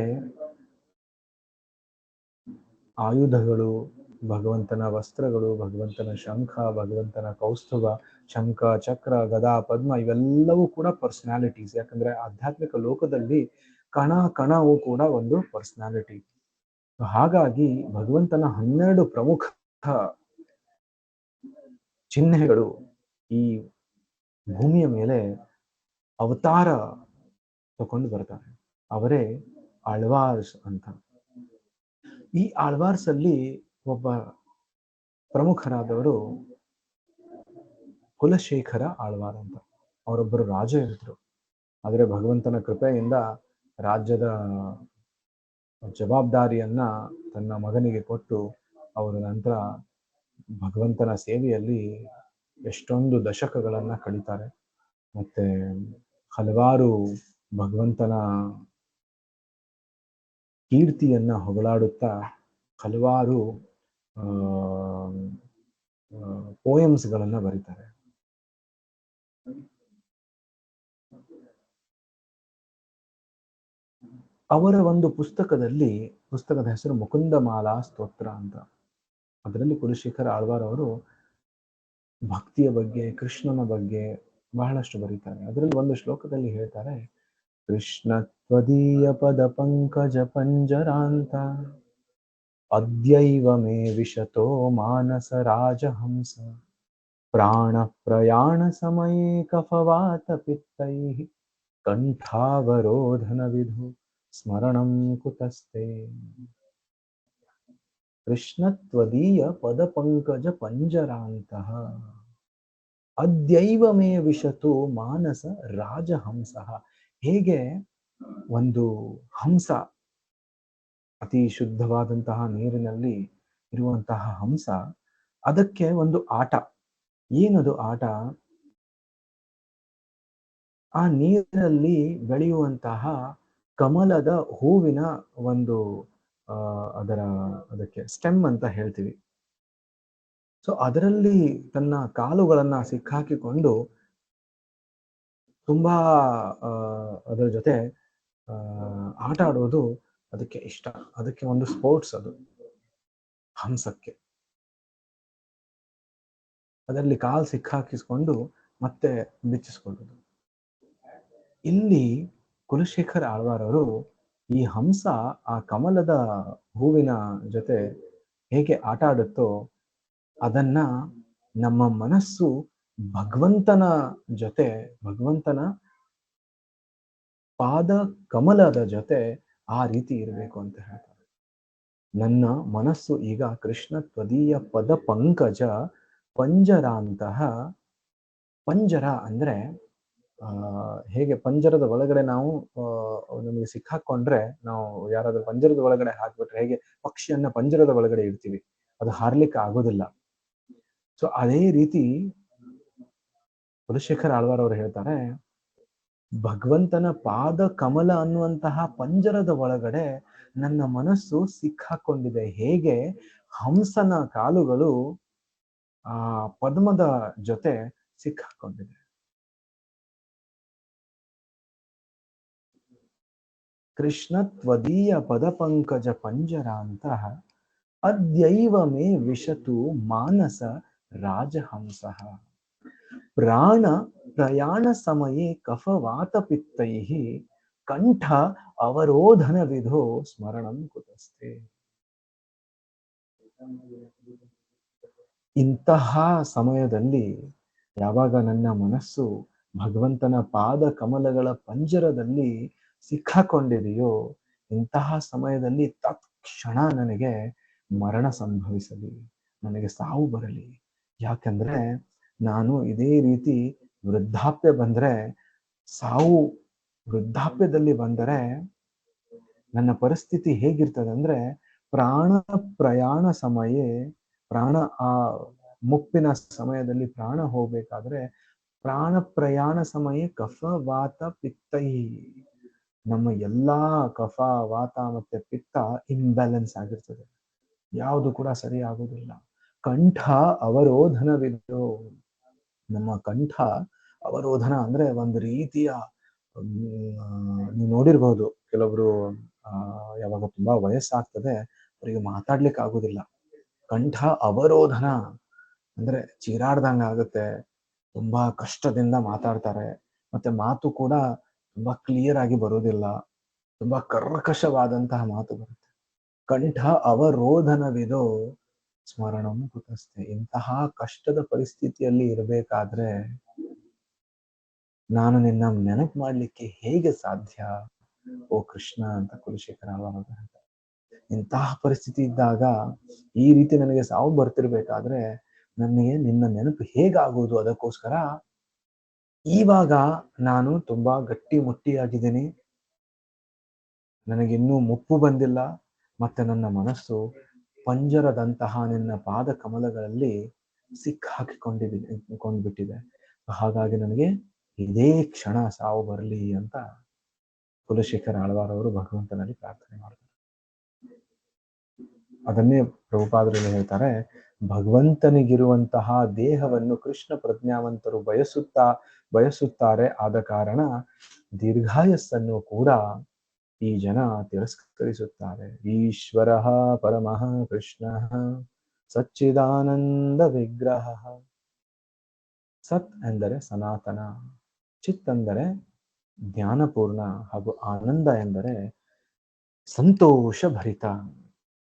ಆಯುಧಗಳು, ಭಗವಂತನ ವಸ್ತ್ರಗಳು, ಭಗವಂತನ ಶಂಖ, ಭಗವಂತನ ಕೌಸ್ತುಭ, ಶಂಖ, ಚಕ್ರ, ಗದಾ, ಪದ್ಮ ಇವೆಲ್ಲವೂ ಕೂಡ ಪರ್ಸನಾಲಿಟೀಸ್. ಯಾಕಂದ್ರೆ ಆಧ್ಯಾತ್ಮಿಕ ಲೋಕದಲ್ಲಿ ಕಣವು ಕೂಡ ಒಂದು ಪರ್ಸನಾಲಿಟಿ. ಹಾಗಾಗಿ ಭಗವಂತನ 12 ಪ್ರಮುಖ ಚಿಹ್ನೆಗಳು ಈ ಭೂಮಿಯ ಮೇಲೆ ಅವತಾರ ತಗೊಂಡು ಬರ್ತಾರೆ. ಅವರೇ ಆಳ್ವಾರ್ಸ್ ಅಂತ. ಈ ಆಳ್ವಾರ್ಸ್ ಅಲ್ಲಿ ಒಬ್ಬ ಪ್ರಮುಖರಾದವರು ಕುಲಶೇಖರ ಆಳ್ವಾರ್ ಅಂತ. ಅವರೊಬ್ಬರು ರಾಜ ಇದ್ರು. ಆದರೆ ಭಗವಂತನ ಕೃಪೆಯಿಂದ ರಾಜ್ಯದ ಜವಾಬ್ದಾರಿಯನ್ನ ತನ್ನ ಮಗನಿಗೆ ಕೊಟ್ಟು ಅವರ ನಂತರ ಭಗವಂತನ ಸೇವೆಯಲ್ಲಿ ಎಷ್ಟೊಂದು ದಶಕಗಳನ್ನ ಕಳೀತಾರೆ. ಮತ್ತೆ ಹಲವಾರು ಭಗವಂತನ ಕೀರ್ತಿಯನ್ನ ಹೊಗಳಾಡುತ್ತಾ ಹಲವಾರು ಪೋಯಮ್ಸ್ಗಳನ್ನ ಬರೀತಾರೆ. ಅವರ ಒಂದು ಪುಸ್ತಕದ ಹೆಸರು ಮುಕುಂದಮಾಲಾ ಸ್ತೋತ್ರ ಅಂತ. ಅದರಲ್ಲಿ ಕುಲಶೇಖರ ಆಳ್ವಾರ್ ಅವರು ಭಕ್ತಿಯ ಬಗ್ಗೆ, ಕೃಷ್ಣನ ಬಗ್ಗೆ ಬಹಳಷ್ಟು ಬರೀತಾರೆ. ಅದರಲ್ಲಿ ಒಂದು ಶ್ಲೋಕದಲ್ಲಿ ಹೇಳ್ತಾರೆ, ಕೃಷ್ಣ ತ್ವದೀಯ ಪದ ಪಂಕಜ ಪಂಜರಾಂತ ಅದ್ಯೈವ ಮೇ ವಿಶತೋ ಮಾನಸ ರಾಜಹಂಸ ಪ್ರಾಣ ಪ್ರಯಾಣ ಸಮಯೇ ಕಫವಾತ ಪಿತ್ತೈಃ ಕಂಠಾವರೋಧನ ವಿಧು ಸ್ಮರಣಂ ಕುತಸ್ತೆ. ಕೃಷ್ಣ ತ್ವದೀಯ ಪದ ಪಂಕಜ ಪಂಜರಾಂತಹ ಅದ್ಯೈವ ಮೇ ವಿಶತು ಮಾನಸ ರಾಜಹಂಸ. ಹೇಗೆ ಒಂದು ಹಂಸ, ಅತಿ ಶುದ್ಧವಾದಂತಹ ನೀರಿನಲ್ಲಿ ಇರುವಂತಹ ಹಂಸ, ಅದಕ್ಕೆ ಒಂದು ಆಟ. ಏನದು ಆಟ? ಆ ನೀರಿನಲ್ಲಿ ಬೆಳೆಯುವಂತಹ ಕಮಲದ ಹೂವಿನ ಒಂದು ಅದಕ್ಕೆ ಸ್ಟೆಮ್ ಅಂತ ಹೇಳ್ತೀವಿ. ಸೊ ಅದರಲ್ಲಿ ತನ್ನ ಕಾಲುಗಳನ್ನ ಸಿಕ್ಕಾಕಿಕೊಂಡು ತುಂಬಾ ಅದರ ಜೊತೆ ಆಟ ಆಡೋದು ಅದಕ್ಕೆ ಇಷ್ಟ. ಅದಕ್ಕೆ ಒಂದು ಸ್ಪೋರ್ಟ್ಸ್ ಅದು ಹಂಸಕ್ಕೆ. ಅದರಲ್ಲಿ ಕಾಲು ಸಿಕ್ಕಾಕಿಸ್ಕೊಂಡು ಮತ್ತೆ ಬಿಚ್ಚಿಸ್ಕೊಳ್ಳೋದು. ಇಲ್ಲಿ ಕುಲಶೇಖರ ಆಳ್ವಾರ್ ಅವರು ಈ ಹಂಸ ಆ ಕಮಲದ ಹೂವಿನ ಜೊತೆ ಹೇಗೆ ಆಟ ಆಡುತ್ತೋ ಅದನ್ನ ನಮ್ಮ ಮನಸ್ಸು ಭಗವಂತನ ಜೊತೆ, ಭಗವಂತನ ಪಾದ ಕಮಲದ ಜೊತೆ ಆ ರೀತಿ ಇರಬೇಕು ಅಂತ ಹೇಳ್ತಾರೆ. ನನ್ನ ಮನಸ್ಸು ಈಗ ಕೃಷ್ಣ ತ್ವದೀಯ ಪದ ಪಂಕಜ ಪಂಜರಾಂತಹ. ಪಂಜರ ಅಂದ್ರೆ ಹೇಗೆ ಪಂಜರದ ಒಳಗಡೆ ನಾವು ನಮಗೆ ಸಿಕ್ಕಾಕೊಂಡ್ರೆ, ನಾವು ಯಾರಾದ್ರೂ ಪಂಜರದ ಒಳಗಡೆ ಹಾಕ್ಬಿಟ್ರೆ ಹೇಗೆ ಪಕ್ಷಿಯನ್ನ ಪಂಜರದ ಒಳಗಡೆ ಇಡ್ತೀವಿ, ಅದು ಹಾರ್ಲಿಕ್ಕೆ ಆಗೋದಿಲ್ಲ. ಸೊ ಅದೇ ರೀತಿ ಕುಲಶೇಖರ ಆಳ್ವಾರ್ ಅವರು ಹೇಳ್ತಾರೆ, ಭಗವಂತನ ಪಾದ ಕಮಲ ಅನ್ನುವಂತಹ ಪಂಜರದ ಒಳಗಡೆ ನನ್ನ ಮನಸ್ಸು ಸಿಕ್ಕಾಕೊಂಡಿದೆ. ಹೇಗೆ ಹಂಸನ ಕಾಲುಗಳು ಆ ಪದ್ಮದ ಜೊತೆ ಸಿಕ್ಕಾಕೊಂಡಿದೆ. ಕೃಷ್ಣ ತ್ವದೀಯ ಪದ ಪಂಕಜ ಪಂಜರಾಂತಹ ಅದ್ಯೈವ ಮೇ ವಿಶತು ಮಾನಸ ರಾಜಹಂಸ. ಪ್ರಾಣ ಪ್ರಯಾಣ ಸಮಯೇ ಕಫವಾತ ಪಿತ್ತೈಃ ಕಂಠ ಅವರೋಧನ ವಿಧೋ ಸ್ಮರಣಂ ಕುತಸ್ತೆ. ಇಂತಹ ಸಮಯದಲ್ಲಿ ಯಾವಾಗ ನನ್ನ ಮನಸ್ಸು ಭಗವಂತನ ಪಾದ ಕಮಲಗಳ ಪಂಜರದಲ್ಲಿ ಸಿಕ್ಕಾಕೊಂಡಿದೆಯೋ, ಇಂತಹ ಸಮಯದಲ್ಲಿ ತಕ್ಷಣ ನನಗೆ ಮರಣ ಸಂಭವಿಸಲಿ, ನನಗೆ ಸಾವು ಬರಲಿ. ಯಾಕಂದ್ರೆ ನಾನು ಇದೇ ರೀತಿ ವೃದ್ಧಾಪ್ಯ ಬಂದ್ರೆ ಸಾವು, ವೃದ್ಧಾಪ್ಯದಲ್ಲಿ ಬಂದರೆ ನನ್ನ ಪರಿಸ್ಥಿತಿ ಹೇಗಿರ್ತದೆ ಅಂದ್ರೆ, ಪ್ರಾಣ ಪ್ರಯಾಣ ಸಮಯೇ, ಪ್ರಾಣ ಆ ಮುಪ್ಪಿನ ಸಮಯದಲ್ಲಿ ಪ್ರಾಣ ಹೋಗ್ಬೇಕಾದ್ರೆ ಪ್ರಾಣ ಪ್ರಯಾಣ ಸಮಯ ಕಫ ವಾತ ಪಿತ್ತೈ, ನಮ್ಮ ಎಲ್ಲಾ ಕಫ ವಾತ ಮತ್ತೆ ಪಿತ್ತ ಇಂಬ್ಯಾಲೆನ್ಸ್ ಆಗಿರ್ತದೆ, ಯಾವುದು ಕೂಡ ಸರಿ ಆಗುದಿಲ್ಲ. ಕಂಠ ಅವರೋಧನವಿದ್ದು, ನಮ್ಮ ಕಂಠ ಅವರೋಧನ ಅಂದ್ರೆ ಒಂದು ರೀತಿಯ ನೀವು ನೋಡಿರ್ಬಹುದು, ಕೆಲವೊಬ್ರು ಯಾವಾಗ ತುಂಬಾ ವಯಸ್ಸಾಗ್ತದೆ ಅವರಿಗೆ ಮಾತಾಡ್ಲಿಕ್ಕೆ ಆಗುದಿಲ್ಲ. ಕಂಠ ಅವರೋಧನ ಅಂದ್ರೆ ಚೀರಾಡ್ದಂಗ ಆಗುತ್ತೆ, ತುಂಬಾ ಕಷ್ಟದಿಂದ ಮಾತಾಡ್ತಾರೆ, ಮತ್ತೆ ಮಾತು ಕೂಡ ತುಂಬಾ ಕ್ಲಿಯರ್ ಆಗಿ ಬರೋದಿಲ್ಲ, ತುಂಬಾ ಕರ್ಕಶವಾದಂತಹ ಮಾತು ಬರುತ್ತೆ. ಕಂಠ ಅವರೋಧನವಿದೋ ಸ್ಮರಣಂ ಕುತಸ್ತೆ. ಇಂತಹ ಕಷ್ಟದ ಪರಿಸ್ಥಿತಿಯಲ್ಲಿ ಇರಬೇಕಾದ್ರೆ ನಾನು ನಿನ್ನ ನೆನಪು ಮಾಡ್ಲಿಕ್ಕೆ ಹೇಗೆ ಸಾಧ್ಯ ಓ ಕೃಷ್ಣ ಅಂತ ಕುಲಶೇಖರ ಆಳ್ವಾರ್ ಹೇಳ್ತಾರೆ. ಇಂತಹ ಪರಿಸ್ಥಿತಿ ಇದ್ದಾಗ, ಈ ರೀತಿ ನನಗೆ ಸಾವು ಬರ್ತಿರ್ಬೇಕಾದ್ರೆ ನನಗೆ ನಿನ್ನ ನೆನಪು ಹೇಗಾಗೋದು? ಅದಕ್ಕೋಸ್ಕರ ಇವಾಗ ನಾನು ತುಂಬಾ ಗಟ್ಟಿ ಮುಟ್ಟಿಯಾಗಿದ್ದೀನಿ, ನನಗಿನ್ನೂ ಮುಪ್ಪು ಬಂದಿಲ್ಲ, ಮತ್ತೆ ನನ್ನ ಮನಸ್ಸು ಪಂಜರದಂತಹ ನಿನ್ನ ಪಾದ ಕಮಲಗಳಲ್ಲಿ ಕೊಂಡ್ಬಿಟ್ಟಿದೆ. ಹಾಗಾಗಿ ನನಗೆ ಇದೇ ಕ್ಷಣ ಸಾವು ಬರಲಿ ಅಂತ ಕುಲಶೇಖರ ಆಳ್ವಾರ್ ಅವರು ಭಗವಂತನಲ್ಲಿ ಪ್ರಾರ್ಥನೆ ಮಾಡ್ತಾರೆ. ಅದನ್ನೇ ಪ್ರಭುಪಾದರು ಹೇಳ್ತಾರೆ, ಭಗವಂತನಿಗಿರುವಂತಹ ದೇಹವನ್ನು ಕೃಷ್ಣ ಪ್ರಜ್ಞಾವಂತರು ಬಯಸುತ್ತಾರೆ. ಆದ ಕಾರಣ ದೀರ್ಘಾಯಸ್ಸನ್ನು ಕೂಡ ಈ ಜನ ತಿರಸ್ಕರಿಸುತ್ತಾರೆ. ಈಶ್ವರ ಪರಮಃ ಕೃಷ್ಣ ಸಚ್ಚಿದಾನಂದ ವಿಗ್ರಹ. ಸತ್ ಎಂದರೆ ಸನಾತನ, ಚಿತ್ ಅಂದರೆ ಜ್ಞಾನಪೂರ್ಣ, ಹಾಗೂ ಆನಂದ ಎಂದರೆ ಸಂತೋಷ ಭರಿತ.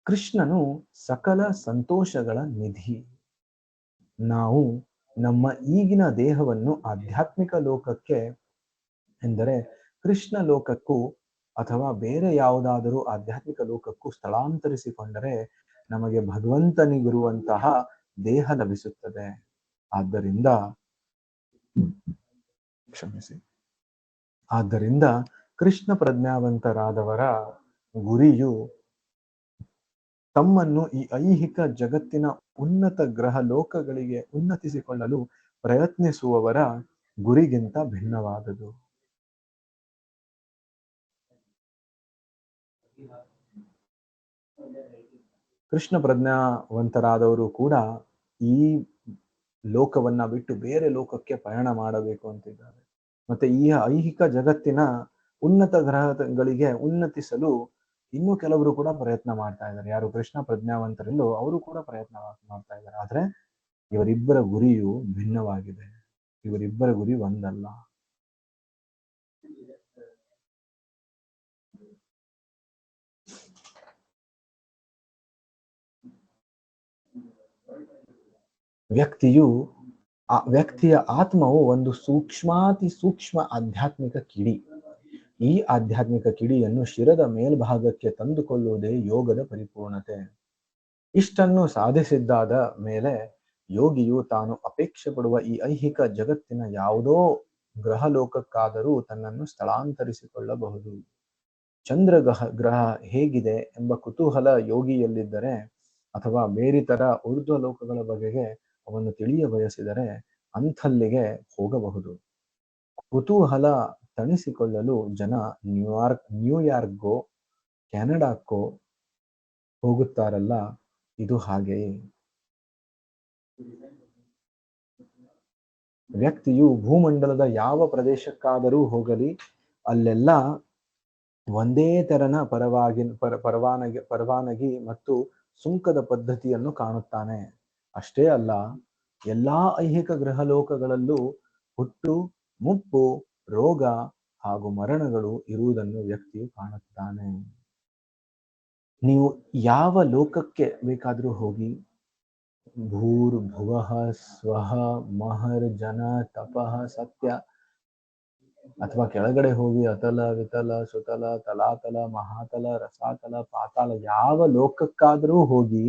ಕೃಷ್ಣನು ಸಕಲ ಸಂತೋಷಗಳ ನಿಧಿ. ನಾವು ನಮ್ಮ ಈಗಿನ ದೇಹವನ್ನು ಆಧ್ಯಾತ್ಮಿಕ ಲೋಕಕ್ಕೆ ಎಂದರೆ ಕೃಷ್ಣ ಲೋಕಕ್ಕೂ ಅಥವಾ ಬೇರೆ ಯಾವುದಾದರೂ ಆಧ್ಯಾತ್ಮಿಕ ಲೋಕಕ್ಕೂ ಸ್ಥಳಾಂತರಿಸಿಕೊಂಡರೆ ನಮಗೆ ಭಗವಂತನಿಗಿರುವಂತಹ ದೇಹ ಲಭಿಸುತ್ತದೆ. ಆದ್ದರಿಂದ ಕೃಷ್ಣ ಪ್ರಜ್ಞಾವಂತರಾದವರ ಗುರಿಯು ತಮ್ಮನ್ನು ಈ ಐಹಿಕ ಜಗತ್ತಿನ ಉನ್ನತ ಗ್ರಹ ಲೋಕಗಳಿಗೆ ಉನ್ನತಿಸಿಕೊಳ್ಳಲು ಪ್ರಯತ್ನಿಸುವವರ ಗುರಿಗಿಂತ ಭಿನ್ನವಾದುದು. ಕೃಷ್ಣ ಪ್ರಜ್ಞಾವಂತರಾದವರು ಕೂಡ ಈ ಲೋಕವನ್ನ ಬಿಟ್ಟು ಬೇರೆ ಲೋಕಕ್ಕೆ ಪಯಣ ಮಾಡಬೇಕು ಅಂತಿದ್ದಾರೆ. ಮತ್ತೆ ಈ ಐಹಿಕ ಜಗತ್ತಿನ ಉನ್ನತ ಗ್ರಹಗಳಿಗೆ ಉನ್ನತಿಸಲು ಇನ್ನೂ ಕೆಲವರು ಕೂಡ ಪ್ರಯತ್ನ ಮಾಡ್ತಾ ಇದ್ದಾರೆ. ಯಾರು ಕೃಷ್ಣ ಪ್ರಜ್ಞಾವಂತರಿಲ್ಲೋ ಅವರು ಕೂಡ ಪ್ರಯತ್ನ ಮಾಡ್ತಾ ಇದ್ದಾರೆ. ಆದ್ರೆ ಇವರಿಬ್ಬರ ಗುರಿಯು ಭಿನ್ನವಾಗಿದೆ. ಇವರಿಬ್ಬರ ಗುರಿ ಒಂದಲ್ಲ. ವ್ಯಕ್ತಿಯ ಆತ್ಮವು ಒಂದು ಸೂಕ್ಷ್ಮಾತಿ ಸೂಕ್ಷ್ಮ ಆಧ್ಯಾತ್ಮಿಕ ಕಿಡಿ. ಈ ಆಧ್ಯಾತ್ಮಿಕ ಕಿಡಿಯನ್ನು ಶಿರದ ಮೇಲ್ಭಾಗಕ್ಕೆ ತಂದುಕೊಳ್ಳುವುದೇ ಯೋಗದ ಪರಿಪೂರ್ಣತೆ. ಇಷ್ಟನ್ನು ಸಾಧಿಸಿದ್ದಾದ ಮೇಲೆ ಯೋಗಿಯು ತಾನು ಅಪೇಕ್ಷೆ ಪಡುವ ಈ ಐಹಿಕ ಜಗತ್ತಿನ ಯಾವುದೋ ಗ್ರಹಲೋಕಕ್ಕಾದರೂ ತನ್ನನ್ನು ಸ್ಥಳಾಂತರಿಸಿಕೊಳ್ಳಬಹುದು. ಚಂದ್ರ ಗ್ರಹ ಹೇಗಿದೆ ಎಂಬ ಕುತೂಹಲ ಯೋಗಿಯಲ್ಲಿದ್ದರೆ ಅಥವಾ ಬೇರಿತರ ಊರ್ಧ್ವ ಲೋಕಗಳ ಬಗೆಗೆ ಅವನು ತಿಳಿಯ ಬಯಸಿದರೆ ಅಂಥಲ್ಲಿಗೆ ಹೋಗಬಹುದು. ಕುತೂಹಲ ತಣಿಸಿಕೊಳ್ಳಲು ಜನ ನ್ಯೂಯಾರ್ಕ್ಗೋ ಕೆನಡಾಕ್ಕೋ ಹೋಗುತ್ತಾರಲ್ಲ, ಇದು ಹಾಗೆಯೇ. ವ್ಯಕ್ತಿಯು ಭೂಮಂಡಲದ ಯಾವ ಪ್ರದೇಶಕ್ಕಾದರೂ ಹೋಗಲಿ, ಅಲ್ಲೆಲ್ಲ ಒಂದೇ ತೆರನ ಪರವಾನಗಿ ಮತ್ತು ಸುಂಕದ ಪದ್ಧತಿಯನ್ನು ಕಾಣುತ್ತಾನೆ. ಅಷ್ಟೇ ಅಲ್ಲ, ಎಲ್ಲಾ ಐಹಿಕ ಗ್ರಹಲೋಕಗಳಲ್ಲೂ ಹುಟ್ಟು, ಮುಪ್ಪು, ರೋಗ ಹಾಗೂ ಮರಣಗಳು ಇರುವುದನ್ನು ವ್ಯಕ್ತಿಯು ಕಾಣುತ್ತಾನೆ. ನೀವು ಯಾವ ಲೋಕಕ್ಕೆ ಬೇಕಾದರೂ ಹೋಗಿ, ಭೂರ್ ಭುವಃ ಸ್ವಹ ಮಹರ್ ಜನ ತಪಃ ಸತ್ಯ, ಅಥವಾ ಕೆಳಗಡೆ ಹೋಗಿ ಅತಲ ವಿತಲ ಸುತಲ ತಲಾತಲ ಮಹಾತಲ ರಸಾತಲ ಪಾತಾಳ, ಯಾವ ಲೋಕಕ್ಕಾದರೂ ಹೋಗಿ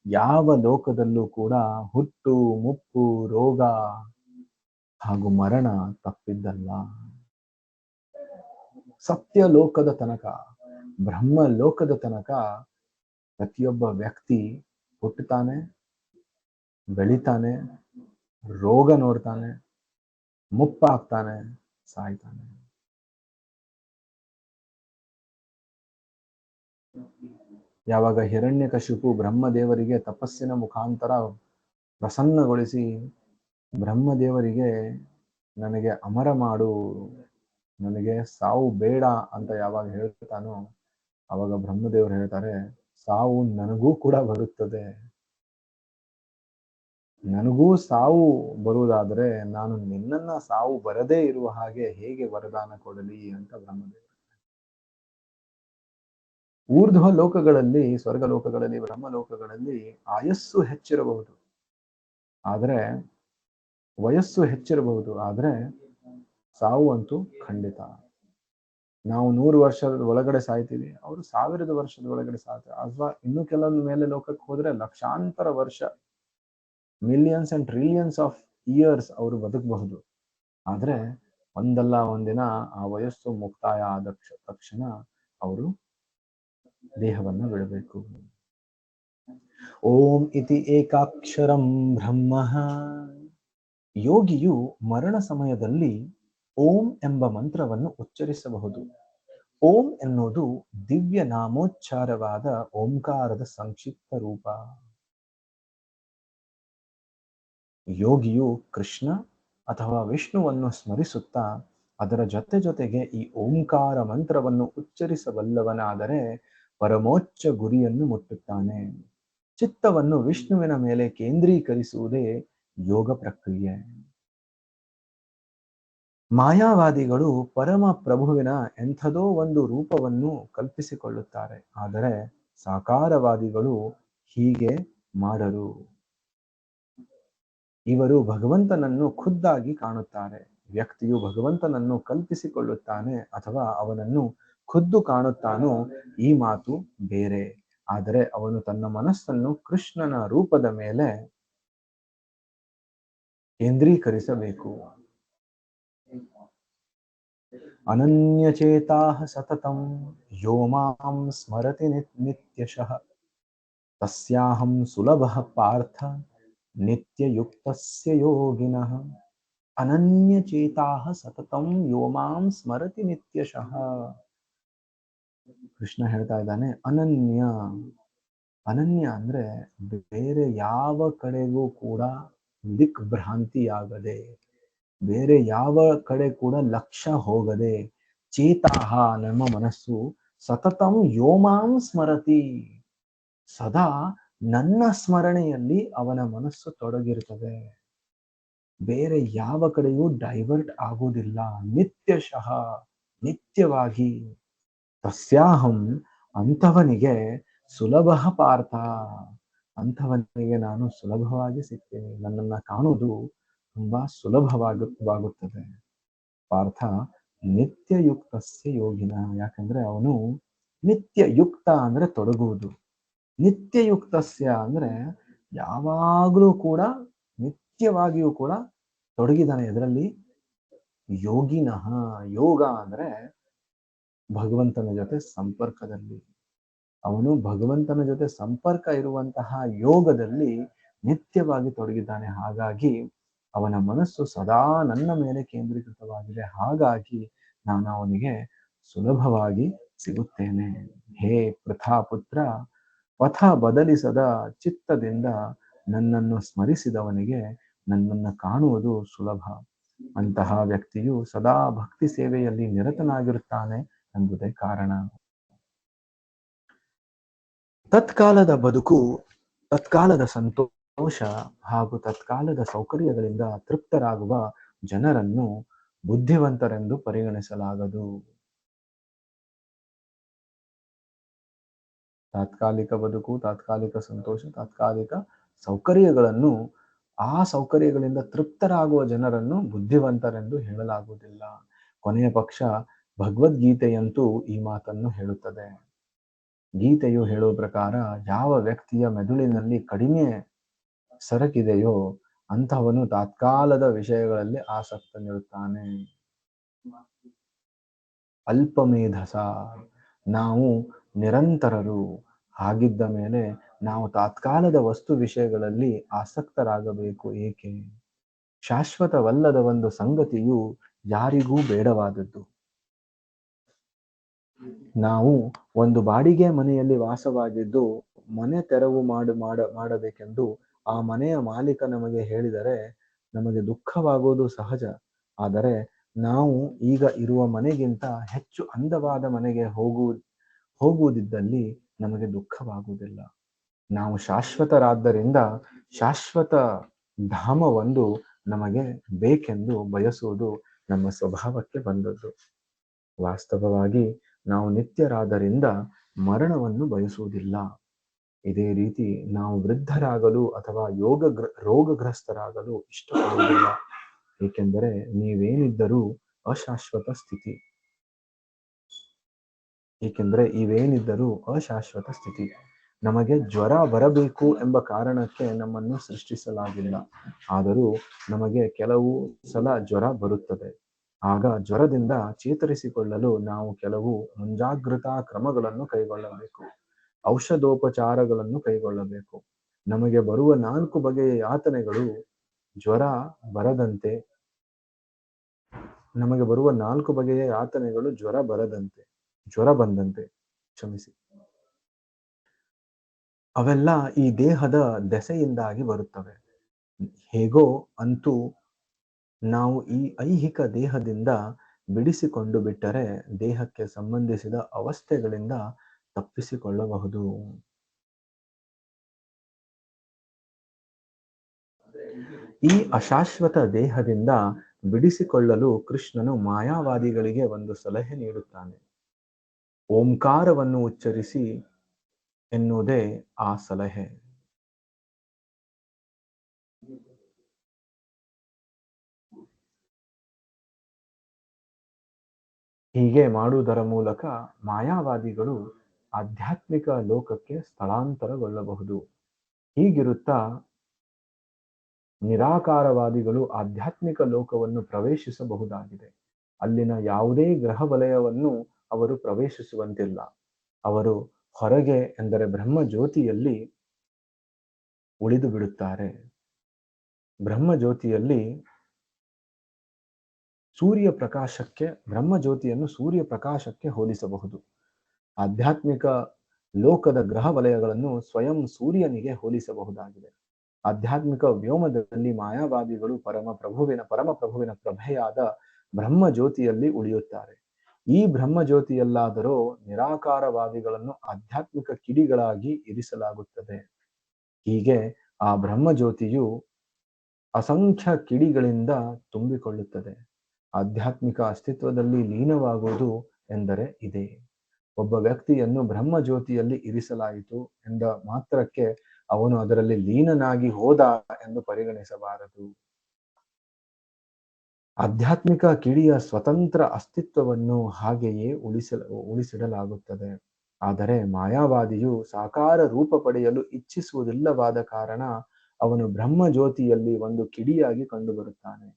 ಯಾವ ಲೋಕದಲ್ಲೂ ಕೂಡ ಹುಟ್ಟು, ಮುಪ್ಪು, ರೋಗ ಹಾಗೂ ಮರಣ ತಪ್ಪಿದ್ದಲ್ಲ. ಸತ್ಯ ಲೋಕದ ತನಕ, ಬ್ರಹ್ಮ ಲೋಕದ ತನಕ ಪ್ರತಿಯೊಬ್ಬ ವ್ಯಕ್ತಿ ಹುಟ್ಟುತ್ತಾನೆ, ಬೆಳಿತಾನೆ, ರೋಗ ನೋಡ್ತಾನೆ, ಮುಪ್ಪಾಗ್ತಾನೆ, ಸಾಯ್ತಾನೆ. ಯಾವಾಗ ಹಿರಣ್ಯಕಶಿಪು ಬ್ರಹ್ಮದೇವರಿಗೆ ತಪಸ್ಸಿನ ಮುಖಾಂತರ ಪ್ರಸನ್ನಗೊಳಿಸಿ ಬ್ರಹ್ಮದೇವರಿಗೆ ನನಗೆ ಅಮರ ಮಾಡು, ನನಗೆ ಸಾವು ಬೇಡ ಅಂತ ಯಾವಾಗ ಹೇಳ್ತಾನೋ ಅವಾಗ ಬ್ರಹ್ಮದೇವರು ಹೇಳ್ತಾರೆ, ಸಾವು ನನಗೂ ಕೂಡ ಬರುತ್ತದೆ, ನನಗೂ ಸಾವು ಬರುವುದಾದರೆ ನಾನು ನಿನ್ನನ್ನ ಸಾವು ಬರದೇ ಇರುವ ಹಾಗೆ ಹೇಗೆ ವರದಾನ ಕೊಡಲಿ ಅಂತ ಬ್ರಹ್ಮದೇವರು. ಊರ್ಧ್ವ ಲೋಕಗಳಲ್ಲಿ, ಸ್ವರ್ಗ ಲೋಕಗಳಲ್ಲಿ, ಬ್ರಹ್ಮ ಲೋಕಗಳಲ್ಲಿ ಆಯಸ್ಸು ಹೆಚ್ಚಿರಬಹುದು, ಆದ್ರೆ ವಯಸ್ಸು ಹೆಚ್ಚಿರಬಹುದು, ಆದ್ರೆ ಸಾವು ಅಂತೂ ಖಂಡಿತ. ನಾವು 100 ವರ್ಷದ ಒಳಗಡೆ ಸಾಯ್ತೀವಿ, ಅವರು 1000 ವರ್ಷದ ಒಳಗಡೆ ಸಾಯ್ತಾರೆ. ಅಥವಾ ಇನ್ನು ಕೆಲವೊಂದು ಮೇಲೆ ಲೋಕಕ್ಕೆ ಹೋದ್ರೆ ಲಕ್ಷಾಂತರ ವರ್ಷ, millions and trillions of years ಅವರು ಬದುಕಬಹುದು. ಆದ್ರೆ ಒಂದಲ್ಲ ಒಂದಿನ ಆ ವಯಸ್ಸು ಮುಕ್ತಾಯ ಆದ ತಕ್ಷಣ ಅವರು ದೇಹವನ್ನು ಬಿಡಬೇಕು. ಓಂ ಇತಿ ಏಕಾಕ್ಷರಂ ಬ್ರಹ್ಮ. ಯೋಗಿಯು ಮರಣ ಸಮಯದಲ್ಲಿ ಓಂ ಎಂಬ ಮಂತ್ರವನ್ನು ಉಚ್ಚರಿಸಬಹುದು. ಓಂ ಎನ್ನುವುದು ದಿವ್ಯ ನಾಮೋಚ್ಚಾರವಾದ ಓಂಕಾರದ ಸಂಕ್ಷಿಪ್ತ ರೂಪ. ಯೋಗಿಯು ಕೃಷ್ಣ ಅಥವಾ ವಿಷ್ಣುವನ್ನು ಸ್ಮರಿಸುತ್ತಾ ಅದರ ಜೊತೆಗೆ ಈ ಓಂಕಾರ ಮಂತ್ರವನ್ನು ಉಚ್ಚರಿಸಬಲ್ಲವನಾದರೆ ಪರಮೋಚ್ಚ ಗುರಿಯನ್ನು ಮುಟ್ಟುತ್ತಾನೆ. ಚಿತ್ತವನ್ನು ವಿಷ್ಣುವಿನ ಮೇಲೆ ಕೇಂದ್ರೀಕರಿಸುವುದೇ ಯೋಗ ಪ್ರಕ್ರಿಯೆ. ಮಾಯಾವಾದಿಗಳು ಪರಮ ಪ್ರಭುವಿನ ಎಂಥದೋ ಒಂದು ರೂಪವನ್ನು ಕಲ್ಪಿಸಿಕೊಳ್ಳುತ್ತಾರೆ, ಆದರೆ ಸಾಕಾರವಾದಿಗಳು ಹೀಗೆ ಮಾಡರು. ಇವರು ಭಗವಂತನನ್ನು ಖುದ್ದಾಗಿ ಕಾಣುತ್ತಾರೆ. ವ್ಯಕ್ತಿಯು ಭಗವಂತನನ್ನು ಕಲ್ಪಿಸಿಕೊಳ್ಳುತ್ತಾನೆ ಅಥವಾ ಅವನನ್ನು ಖುದ್ದು ಕಾಣುತ್ತಾನೋ ಈ ಮಾತು ಬೇರೆ. ಆದರೆ ಅವನು ತನ್ನ ಮನಸ್ಸನ್ನು ಕೃಷ್ಣನ ರೂಪದ ಮೇಲೆ ಕೇಂದ್ರೀಕರಿಸಬೇಕು. ಅನನ್ಯಚೇತಾಃ ಸತತಂ ಯೋ ಮಾಂ ಸ್ಮರತಿ ನಿತ್ಯಶಃ ತಸ್ಯಾಹಂ ಸುಲಭಃ ಪಾರ್ಥ ನಿತ್ಯಯುಕ್ತಸ್ಯ ಯೋಗಿನಃ. ಅನನ್ಯಚೇತಾಃ ಸತತಂ ಯೋ ಮಾಂ ಸ್ಮರತಿ ನಿತ್ಯಶಃ. ಕೃಷ್ಣ ಹೇಳ್ತಾ ಇದ್ದಾನೆ ಅನನ್ಯ. ಅನನ್ಯ ಅಂದ್ರೆ ಬೇರೆ ಯಾವ ಕಡೆಗೂ ಕೂಡ ದಿಕ್ಭ್ರಾಂತಿಯಾಗದೆ, ಬೇರೆ ಯಾವ ಕಡೆ ಕೂಡ ಲಕ್ಷ್ಯ ಹೋಗದೆ, ಚೇತಾಹ ನಮ್ಮ ಮನಸ್ಸು ಸತತಂ ಯೋಮಾಂ ಸ್ಮರತಿ, ಸದಾ ನನ್ನ ಸ್ಮರಣೆಯಲ್ಲಿ ಅವನ ಮನಸ್ಸು ತೊಡಗಿರುತ್ತದೆ, ಬೇರೆ ಯಾವ ಕಡೆಯೂ ಡೈವರ್ಟ್ ಆಗುವುದಿಲ್ಲ, ನಿತ್ಯಶಃ ನಿತ್ಯವಾಗಿ. ತಸ್ಯಾಹಂ ಅಂಥವನಿಗೆ ಸುಲಭ ಪಾರ್ಥ, ಅಂಥವನಿಗೆ ನಾನು ಸುಲಭವಾಗಿ ಸಿಗ್ತೇನೆ, ನನ್ನನ್ನು ಕಾಣುವುದು ತುಂಬಾ ಸುಲಭವಾಗುತ್ತದೆ. ಪಾರ್ಥ ನಿತ್ಯಯುಕ್ತಸ್ಯ ಯೋಗಿನ, ಯಾಕಂದ್ರೆ ಅವನು ನಿತ್ಯಯುಕ್ತ ಅಂದ್ರೆ ತೊಡಗುವುದು, ನಿತ್ಯಯುಕ್ತಸ್ಯ ಅಂದ್ರೆ ಯಾವಾಗಲೂ ಕೂಡ ನಿತ್ಯವಾಗಿಯೂ ಕೂಡ ತೊಡಗಿದಾನೆ ಇದರಲ್ಲಿ. ಯೋಗಿನಃ, ಯೋಗ ಅಂದ್ರೆ ಭಗವಂತನ ಜೊತೆ ಸಂಪರ್ಕದಲ್ಲಿ, ಅವನು ಭಗವಂತನ ಜೊತೆ ಸಂಪರ್ಕ ಇರುವಂತಹ ಯೋಗದಲ್ಲಿ ನಿತ್ಯವಾಗಿ ತೊಡಗಿದ್ದಾನೆ. ಹಾಗಾಗಿ ಅವನ ಮನಸ್ಸು ಸದಾ ನನ್ನ ಮೇಲೆ ಕೇಂದ್ರೀಕೃತವಾಗಿದೆ, ಹಾಗಾಗಿ ನಾನು ಅವನಿಗೆ ಸುಲಭವಾಗಿ ಸಿಗುತ್ತೇನೆ. ಹೇ ಪೃಥಾಪುತ್ರ, ಪಥ ಬದಲಿಸದ ಚಿತ್ತದಿಂದ ನನ್ನನ್ನು ಸ್ಮರಿಸಿದವನಿಗೆ ನನ್ನನ್ನು ಕಾಣುವುದು ಸುಲಭ. ಅಂತಹ ವ್ಯಕ್ತಿಯು ಸದಾ ಭಕ್ತಿ ಸೇವೆಯಲ್ಲಿ ನಿರತನಾಗಿರುತ್ತಾನೆ ಎಂಬುದೇ ಕಾರಣ. ತತ್ಕಾಲದ ಬದುಕು, ತತ್ಕಾಲದ ಸಂತೋಷ ಹಾಗೂ ತತ್ಕಾಲದ ಸೌಕರ್ಯಗಳಿಂದ ತೃಪ್ತರಾಗುವ ಜನರನ್ನು ಬುದ್ಧಿವಂತರೆಂದು ಪರಿಗಣಿಸಲಾಗದು. ತಾತ್ಕಾಲಿಕ ಬದುಕು, ತಾತ್ಕಾಲಿಕ ಸಂತೋಷ, ತಾತ್ಕಾಲಿಕ ಸೌಕರ್ಯಗಳನ್ನು, ಆ ಸೌಕರ್ಯಗಳಿಂದ ತೃಪ್ತರಾಗುವ ಜನರನ್ನು ಬುದ್ಧಿವಂತರೆಂದು ಹೇಳಲಾಗುವುದಿಲ್ಲ. ಕೊನೆಯ ಪಕ್ಷ ಭಗವದ್ಗೀತೆಯಂತೂ ಈ ಮಾತನ್ನು ಹೇಳುತ್ತದೆ. ಗೀತೆಯು ಹೇಳುವ ಪ್ರಕಾರ ಯಾವ ವ್ಯಕ್ತಿಯ ಮೆದುಳಿನಲ್ಲಿ ಕಡಿಮೆ ಸರಕಿದೆಯೋ ಅಂತಹವನು ತಾತ್ಕಾಲದ ವಿಷಯಗಳಲ್ಲಿ ಆಸಕ್ತನಿರುತ್ತಾನೆ. ಅಲ್ಪಮೇಧಸ, ನಾವು ನಿರಂತರರು, ಹಾಗಿದ್ದ ಮೇಲೆ ನಾವು ತಾತ್ಕಾಲದ ವಸ್ತು ವಿಷಯಗಳಲ್ಲಿ ಆಸಕ್ತರಾಗಬೇಕು ಏಕೆ? ಶಾಶ್ವತವಲ್ಲದ ಒಂದು ಸಂಗತಿಯು ಯಾರಿಗೂ ಬೇಡವಾದದ್ದು. ನಾವು ಒಂದು ಬಾಡಿಗೆ ಮನೆಯಲ್ಲಿ ವಾಸವಾಗಿದ್ದು ಮನೆ ತೆರವು ಮಾಡಬೇಕೆಂದು ಆ ಮನೆಯ ಮಾಲೀಕ ನಮಗೆ ಹೇಳಿದರೆ ನಮಗೆ ದುಃಖವಾಗುವುದು ಸಹಜ. ಆದರೆ ನಾವು ಈಗ ಇರುವ ಮನೆಗಿಂತ ಹೆಚ್ಚು ಅಂದವಾದ ಮನೆಗೆ ಹೋಗುವುದಿದ್ದಲ್ಲಿ ನಮಗೆ ದುಃಖವಾಗುವುದಿಲ್ಲ. ನಾವು ಶಾಶ್ವತರಾದ್ದರಿಂದ ಶಾಶ್ವತ ಧಾಮವೊಂದು ನಮಗೆ ಬೇಕೆಂದು ಬಯಸುವುದು ನಮ್ಮ ಸ್ವಭಾವಕ್ಕೆ ಬಂದದ್ದು. ವಾಸ್ತವವಾಗಿ ನಾವು ನಿತ್ಯರಾದ್ದರಿಂದ ಮರಣವನ್ನು ಬಯಸುವುದಿಲ್ಲ. ಇದೇ ರೀತಿ ನಾವು ವೃದ್ಧರಾಗಲು ಅಥವಾ ರೋಗಗ್ರಸ್ತರಾಗಲು ಇಷ್ಟಪಡುವುದಿಲ್ಲ, ಏಕೆಂದರೆ ನೀವೇನಿದ್ದರೂ ಅಶಾಶ್ವತ ಸ್ಥಿತಿ, ಅಶಾಶ್ವತ ಸ್ಥಿತಿ. ನಮಗೆ ಜ್ವರ ಬರಬೇಕು ಎಂಬ ಕಾರಣಕ್ಕೆ ನಮ್ಮನ್ನು ಸೃಷ್ಟಿಸಲಾಗಿಲ್ಲ, ಆದರೂ ನಮಗೆ ಕೆಲವು ಸಲ ಜ್ವರ ಬರುತ್ತದೆ. ಆಗ ಜ್ವರದಿಂದ ಚೇತರಿಸಿಕೊಳ್ಳಲು ನಾವು ಕೆಲವು ಮುಂಜಾಗ್ರತಾ ಕ್ರಮಗಳನ್ನು ಕೈಗೊಳ್ಳಬೇಕು, ಔಷಧೋಪಚಾರಗಳನ್ನು ಕೈಗೊಳ್ಳಬೇಕು. ನಮಗೆ ಬರುವ 4 ಬಗೆಯ ಯಾತನೆಗಳು ಜ್ವರ ಬಂದಂತೆ ಅವೆಲ್ಲ ಈ ದೇಹದ ದೆಸೆಯಿಂದಾಗಿ ಬರುತ್ತವೆ. ಹೇಗೋ ಅಂತೂ ನಾವು ಈ ಐಹಿಕ ದೇಹದಿಂದ ಬಿಡಿಸಿಕೊಂಡು ಬಿಟ್ಟರೆ ದೇಹಕ್ಕೆ ಸಂಬಂಧಿಸಿದ ಅವಸ್ಥೆಗಳಿಂದ ತಪ್ಪಿಸಿಕೊಳ್ಳಬಹುದು. ಈ ಅಶಾಶ್ವತ ದೇಹದಿಂದ ಬಿಡಿಸಿಕೊಳ್ಳಲು ಕೃಷ್ಣನು ಮಾಯಾವಾದಿಗಳಿಗೆ ಒಂದು ಸಲಹೆ ನೀಡುತ್ತಾನೆ. ಓಂಕಾರವನ್ನು ಉಚ್ಚರಿಸಿ ಎನ್ನುವುದೇ ಆ ಸಲಹೆ. ಹೀಗೆ ಮಾಡುವುದರ ಮೂಲಕ ಮಾಯಾವಾದಿಗಳು ಆಧ್ಯಾತ್ಮಿಕ ಲೋಕಕ್ಕೆ ಸ್ಥಳಾಂತರಗೊಳ್ಳಬಹುದು. ಹೀಗಿರುತ್ತಾ ನಿರಾಕಾರವಾದಿಗಳು ಆಧ್ಯಾತ್ಮಿಕ ಲೋಕವನ್ನು ಪ್ರವೇಶಿಸಬಹುದಾಗಿದೆ. ಅಲ್ಲಿನ ಯಾವುದೇ ಗ್ರಹ ವಲಯವನ್ನು ಅವರು ಪ್ರವೇಶಿಸುವಂತಿಲ್ಲ. ಅವರು ಹೊರಗೆ ಎಂದರೆ ಬ್ರಹ್ಮ ಜ್ಯೋತಿಯಲ್ಲಿ ಉಳಿದು ಬಿಡುತ್ತಾರೆ. ಬ್ರಹ್ಮ ಜ್ಯೋತಿಯಲ್ಲಿ ಸೂರ್ಯ ಪ್ರಕಾಶಕ್ಕೆ, ಬ್ರಹ್ಮ ಜ್ಯೋತಿಯನ್ನು ಸೂರ್ಯ ಪ್ರಕಾಶಕ್ಕೆ ಹೋಲಿಸಬಹುದು. ಆಧ್ಯಾತ್ಮಿಕ ಲೋಕದ ಗ್ರಹ ವಲಯಗಳನ್ನು ಸ್ವಯಂ ಸೂರ್ಯನಿಗೆ ಹೋಲಿಸಬಹುದಾಗಿದೆ. ಆಧ್ಯಾತ್ಮಿಕ ವ್ಯೋಮದಲ್ಲಿ ಮಾಯಾವಾದಿಗಳು ಪರಮ ಪ್ರಭುವಿನ ಪ್ರಭೆಯಾದ ಬ್ರಹ್ಮ ಜ್ಯೋತಿಯಲ್ಲಿ ಉಳಿಯುತ್ತಾರೆ. ಈ ಬ್ರಹ್ಮ ಜ್ಯೋತಿಯಲ್ಲಾದರೂ ನಿರಾಕಾರವಾದಿಗಳನ್ನು ಆಧ್ಯಾತ್ಮಿಕ ಕಿಡಿಗಳಾಗಿ ಇರಿಸಲಾಗುತ್ತದೆ. ಹೀಗೆ ಆ ಬ್ರಹ್ಮ ಜ್ಯೋತಿಯು ಅಸಂಖ್ಯ ಕಿಡಿಗಳಿಂದ ತುಂಬಿಕೊಳ್ಳುತ್ತದೆ. ಆಧ್ಯಾತ್ಮಿಕ ಅಸ್ತಿತ್ವದಲ್ಲಿ ಲೀನವಾಗುವುದು ಎಂದರೆ ಇದೆ. ಒಬ್ಬ ವ್ಯಕ್ತಿಯನ್ನು ಬ್ರಹ್ಮ ಜ್ಯೋತಿಯಲ್ಲಿ ಇರಿಸಲಾಯಿತು ಎಂದ ಮಾತ್ರಕ್ಕೆ ಅವನು ಅದರಲ್ಲಿ ಲೀನನಾಗಿ ಹೋದ ಎಂದು ಪರಿಗಣಿಸಬಾರದು. ಆಧ್ಯಾತ್ಮಿಕ ಕಿಡಿಯ ಸ್ವತಂತ್ರ ಅಸ್ತಿತ್ವವನ್ನು ಹಾಗೆಯೇ ಉಳಿಸಿಡಲಾಗುತ್ತದೆ. ಆದರೆ ಮಾಯಾವಾದಿಯು ಸಾಕಾರ ರೂಪ ಪಡೆಯಲು ಇಚ್ಛಿಸುವುದಿಲ್ಲವಾದ ಕಾರಣ ಅವನು ಬ್ರಹ್ಮ ಜ್ಯೋತಿಯಲ್ಲಿ ಒಂದು ಕಿಡಿಯಾಗಿ ಕಂಡುಬರುತ್ತಾನೆ.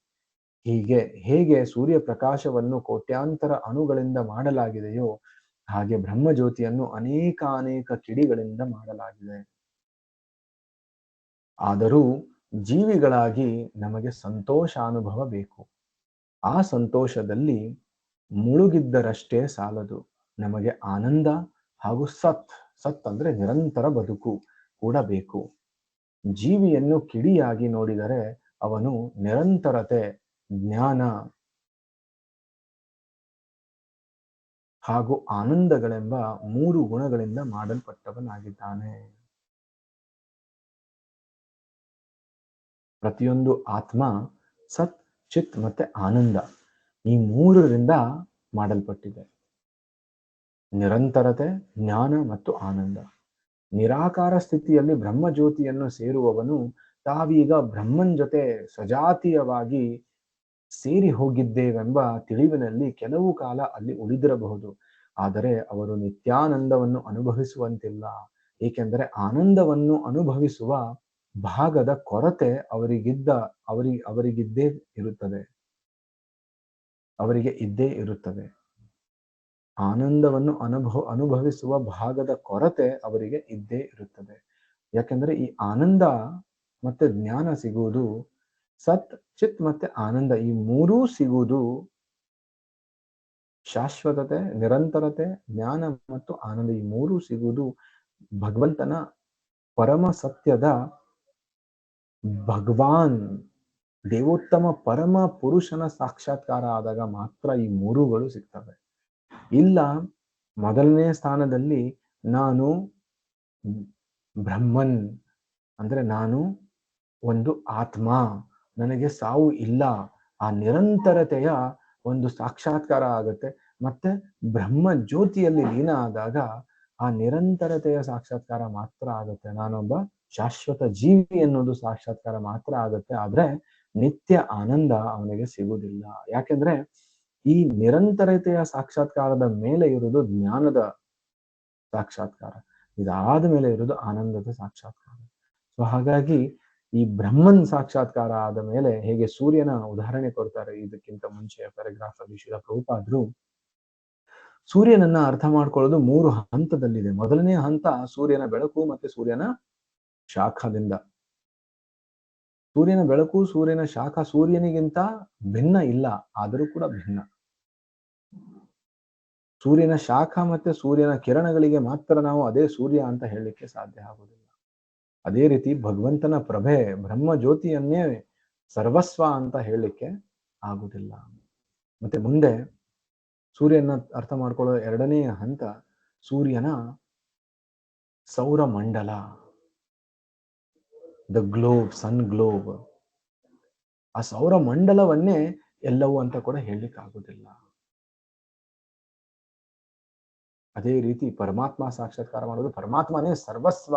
ಹೇಗೆ ಸೂರ್ಯ ಪ್ರಕಾಶವನ್ನು ಕೋಟ್ಯಾಂತರ ಅಣುಗಳಿಂದ ಮಾಡಲಾಗಿದೆಯೋ ಹಾಗೆ ಬ್ರಹ್ಮ ಜ್ಯೋತಿಯನ್ನು ಅನೇಕ ಕಿಡಿಗಳಿಂದ ಮಾಡಲಾಗಿದೆ. ಆದರೂ ಜೀವಿಗಳಾಗಿ ನಮಗೆ ಸಂತೋಷಾನುಭವ ಬೇಕು. ಆ ಸಂತೋಷದಲ್ಲಿ ಮುಳುಗಿದ್ದರಷ್ಟೇ ಸಾಲದು. ನಮಗೆ ಆನಂದ ಹಾಗೂ ಸತ್ ಅಂದ್ರೆ ನಿರಂತರ ಬದುಕು ಕೂಡ ಬೇಕು. ಜೀವಿಯನ್ನು ಕಿಡಿಯಾಗಿ ನೋಡಿದರೆ ಅವನು ನಿರಂತರತೆ, ಜ್ಞಾನ ಹಾಗೂ ಆನಂದಗಳೆಂಬ 3 ಗುಣಗಳಿಂದ ಮಾಡಲ್ಪಟ್ಟವನಾಗಿದ್ದಾನೆ. ಪ್ರತಿಯೊಂದು ಆತ್ಮ ಸತ್, ಚಿತ್ ಮತ್ತೆ ಆನಂದ ಈ 3ರಿಂದ ಮಾಡಲ್ಪಟ್ಟಿದೆ. ನಿರಂತರತೆ, ಜ್ಞಾನ ಮತ್ತು ಆನಂದ. ನಿರಾಕಾರ ಸ್ಥಿತಿಯಲ್ಲಿ ಬ್ರಹ್ಮಜ್ಯೋತಿಯನ್ನು ಸೇರುವವನು ತಾವೀಗ ಬ್ರಹ್ಮನ್ ಜೊತೆ ಸಜಾತೀಯವಾಗಿ ಸೇರಿ ಹೋಗಿದ್ದೇವೆಂಬ ತಿಳಿವಿನಲ್ಲಿ ಕೆಲವು ಕಾಲ ಅಲ್ಲಿ ಉಳಿದಿರಬಹುದು. ಆದರೆ ಅವರು ನಿತ್ಯಾನಂದವನ್ನು ಅನುಭವಿಸುವಂತಿಲ್ಲ. ಏಕೆಂದರೆ ಆನಂದವನ್ನು ಅನುಭವಿಸುವ ಭಾಗದ ಕೊರತೆ ಅವರಿಗಿದ್ದೇ ಇರುತ್ತದೆ. ಆನಂದವನ್ನು ಅನುಭವಿಸುವ ಭಾಗದ ಕೊರತೆ ಅವರಿಗೆ ಇದ್ದೇ ಇರುತ್ತದೆ. ಯಾಕೆಂದ್ರೆ ಈ ಆನಂದ ಮತ್ತೆ ಜ್ಞಾನ ಸಿಗುವುದು, ಸತ್, ಚಿತ್ ಮತ್ತೆ ಆನಂದ ಈ 3 ಸಿಗುವುದು ಶಾಶ್ವತತೆ, ನಿರಂತರತೆ, ಜ್ಞಾನ ಮತ್ತು ಆನಂದ ಈ 3 ಸಿಗುವುದು ಭಗವಂತನ ಪರಮ ಸತ್ಯದ ಭಗವಾನ್ ದೇವೋತ್ತಮ ಪರಮ ಪುರುಷನ ಸಾಕ್ಷಾತ್ಕಾರ ಆದಾಗ ಮಾತ್ರ ಈ 3ಗಳು ಸಿಗ್ತವೆ. ಇಲ್ಲ ಮೊದಲನೇ ಸ್ಥಾನದಲ್ಲಿ ನಾನು ಬ್ರಹ್ಮನ್ ಅಂದ್ರೆ ನಾನು ಒಂದು ಆತ್ಮ, ನನಗೆ ಸಾವು ಇಲ್ಲ, ಆ ನಿರಂತರತೆಯ ಒಂದು ಸಾಕ್ಷಾತ್ಕಾರ ಆಗುತ್ತೆ. ಮತ್ತೆ ಬ್ರಹ್ಮ ಜ್ಯೋತಿಯಲ್ಲಿ ಲೀನ ಆದಾಗ ಆ ನಿರಂತರತೆಯ ಸಾಕ್ಷಾತ್ಕಾರ ಮಾತ್ರ ಆಗುತ್ತೆ. ನಾನೊಬ್ಬ ಶಾಶ್ವತ ಜೀವಿ ಎನ್ನುವುದು ಸಾಕ್ಷಾತ್ಕಾರ ಮಾತ್ರ ಆಗುತ್ತೆ. ಆದ್ರೆ ನಿತ್ಯ ಆನಂದ ಅವನಿಗೆ ಸಿಗುವುದಿಲ್ಲ. ಯಾಕೆಂದ್ರೆ ಈ ನಿರಂತರತೆಯ ಸಾಕ್ಷಾತ್ಕಾರದ ಮೇಲೆ ಇರುವುದು ಜ್ಞಾನದ ಸಾಕ್ಷಾತ್ಕಾರ, ಇದಾದ ಮೇಲೆ ಇರುವುದು ಆನಂದದ ಸಾಕ್ಷಾತ್ಕಾರ. ಸೊ ಹಾಗಾಗಿ ಈ ಬ್ರಹ್ಮನ್ ಸಾಕ್ಷಾತ್ಕಾರ ಆದ ಮೇಲೆ ಹೇಗೆ ಸೂರ್ಯನ ಉದಾಹರಣೆ ಕೊಡ್ತಾರೆ ಇದಕ್ಕಿಂತ ಮುಂಚೆ ಪ್ಯಾರಾಗ್ರಾಫ್ ಅಲ್ಲಿ ಶ್ರೀಲ ಪ್ರಭುಪಾದರು ಸೂರ್ಯನನ್ನ ಅರ್ಥ ಮಾಡ್ಕೊಳ್ಳೋದು 3 ಹಂತದಲ್ಲಿದೆ. ಮೊದಲನೇ ಹಂತ ಸೂರ್ಯನ ಬೆಳಕು ಮತ್ತೆ ಸೂರ್ಯನ ಶಾಖದಿಂದ. ಸೂರ್ಯನ ಬೆಳಕು, ಸೂರ್ಯನ ಶಾಖ ಸೂರ್ಯನಿಗಿಂತ ಭಿನ್ನ ಇಲ್ಲ, ಆದರೂ ಕೂಡ ಭಿನ್ನ. ಸೂರ್ಯನ ಶಾಖ ಮತ್ತೆ ಸೂರ್ಯನ ಕಿರಣಗಳಿಗೆ ಮಾತ್ರ ನಾವು ಅದೇ ಸೂರ್ಯ ಅಂತ ಹೇಳಲಿಕ್ಕೆ ಸಾಧ್ಯ ಆಗುವುದಿಲ್ಲ. ಅದೇ ರೀತಿ ಭಗವಂತನ ಪ್ರಭೆ ಬ್ರಹ್ಮ ಜ್ಯೋತಿಯನ್ನೇ ಸರ್ವಸ್ವ ಅಂತ ಹೇಳಲಿಕ್ಕೆ ಆಗುವುದಿಲ್ಲ. ಮತ್ತೆ ಮುಂದೆ ಸೂರ್ಯನ ಅರ್ಥ ಮಾಡ್ಕೊಳ್ಳೋ ಎರಡನೇ ಹಂತ ಸೂರ್ಯನ ಸೌರಮಂಡಲ, ದ ಗ್ಲೋಬ್, ಸನ್ ಗ್ಲೋಬ್. ಆ ಸೌರಮಂಡಲವನ್ನೇ ಎಲ್ಲವೂ ಅಂತ ಕೂಡ ಹೇಳಲಿಕ್ಕೆ ಆಗುದಿಲ್ಲ. ಅದೇ ರೀತಿ ಪರಮಾತ್ಮ ಸಾಕ್ಷಾತ್ಕಾರ ಮಾಡೋದು ಪರಮಾತ್ಮನೇ ಸರ್ವಸ್ವ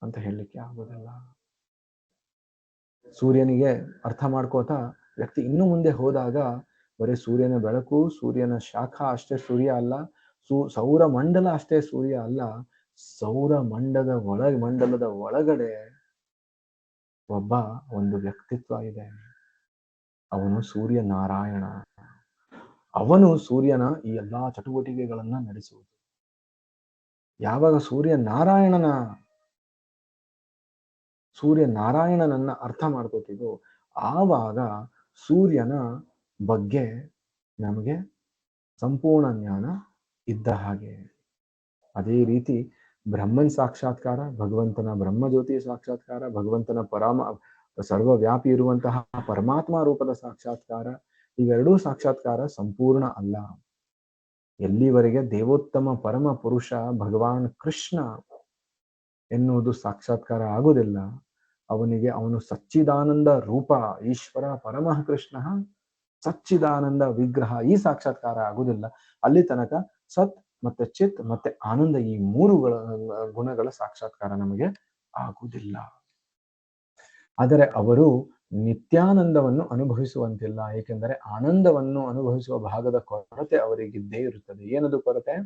ಅಂತ ಹೇಳಲಿಕ್ಕೆ ಆಗೋದಿಲ್ಲ. ಸೂರ್ಯನಿಗೆ ಅರ್ಥ ಮಾಡ್ಕೋತಾ ವ್ಯಕ್ತಿ ಇನ್ನು ಮುಂದೆ ಹೋದಾಗ ಬರೀ ಸೂರ್ಯನ ಬೆಳಕು, ಸೂರ್ಯನ ಶಾಖ ಅಷ್ಟೇ ಸೂರ್ಯ ಅಲ್ಲ, ಸೌರ ಮಂಡಲ ಅಷ್ಟೇ ಸೂರ್ಯ ಅಲ್ಲ, ಸೌರ ಮಂಡಲದ ಒಳಗಡೆ ಒಬ್ಬ ಒಂದು ವ್ಯಕ್ತಿತ್ವ ಇದೆ. ಅವನು ಸೂರ್ಯ ನಾರಾಯಣ. ಅವನು ಸೂರ್ಯನ ಈ ಎಲ್ಲಾ ಚಟುವಟಿಕೆಗಳನ್ನ ನಡೆಸುವುದು. ಯಾವಾಗ ಸೂರ್ಯ ನಾರಾಯಣನನ್ನ ಅರ್ಥ ಮಾಡ್ಕೋತೀವೋ ಆವಾಗ ಸೂರ್ಯನ ಬಗ್ಗೆ ನಮಗೆ ಸಂಪೂರ್ಣ ಜ್ಞಾನ ಇದ್ದ ಹಾಗೆ. ಅದೇ ರೀತಿ ಬ್ರಹ್ಮನ್ ಸಾಕ್ಷಾತ್ಕಾರ, ಭಗವಂತನ ಬ್ರಹ್ಮಜ್ಯೋತಿ ಸಾಕ್ಷಾತ್ಕಾರ, ಭಗವಂತನ ಸರ್ವವ್ಯಾಪಿ ಇರುವಂತಹ ಪರಮಾತ್ಮ ರೂಪದ ಸಾಕ್ಷಾತ್ಕಾರ, ಇವೆರಡೂ ಸಾಕ್ಷಾತ್ಕಾರ ಸಂಪೂರ್ಣ ಅಲ್ಲ. ಎಲ್ಲಿವರೆಗೆ ದೇವೋತ್ತಮ ಪರಮ ಪುರುಷ ಭಗವಾನ್ ಕೃಷ್ಣ ಎನ್ನುವುದು ಸಾಕ್ಷಾತ್ಕಾರ ಆಗುವುದಿಲ್ಲ, ಅವನು ಸಚ್ಚಿದಾನಂದ ರೂಪ ಈಶ್ವರ ಪರಮಃ ಕೃಷ್ಣ ಸಚ್ಚಿದಾನಂದ ವಿಗ್ರಹ, ಈ ಸಾಕ್ಷಾತ್ಕಾರ ಆಗುವುದಿಲ್ಲ. ಅಲ್ಲಿ ತನಕ ಸತ್ ಮತ್ತೆ ಚಿತ್ ಮತ್ತೆ ಆನಂದ, ಈ ಮೂರು ಗುಣಗಳ ಸಾಕ್ಷಾತ್ಕಾರ ನಮಗೆ ಆಗುವುದಿಲ್ಲ. ಆದರೆ ಅವರು ನಿತ್ಯಾನಂದವನ್ನು ಅನುಭವಿಸುವಂತಿಲ್ಲ, ಏಕೆಂದರೆ ಆನಂದವನ್ನು ಅನುಭವಿಸುವ ಭಾಗದ ಕೊರತೆ ಅವರಿಗಿದ್ದೇ ಇರುತ್ತದೆ. ಏನದು ಕೊರತೆ?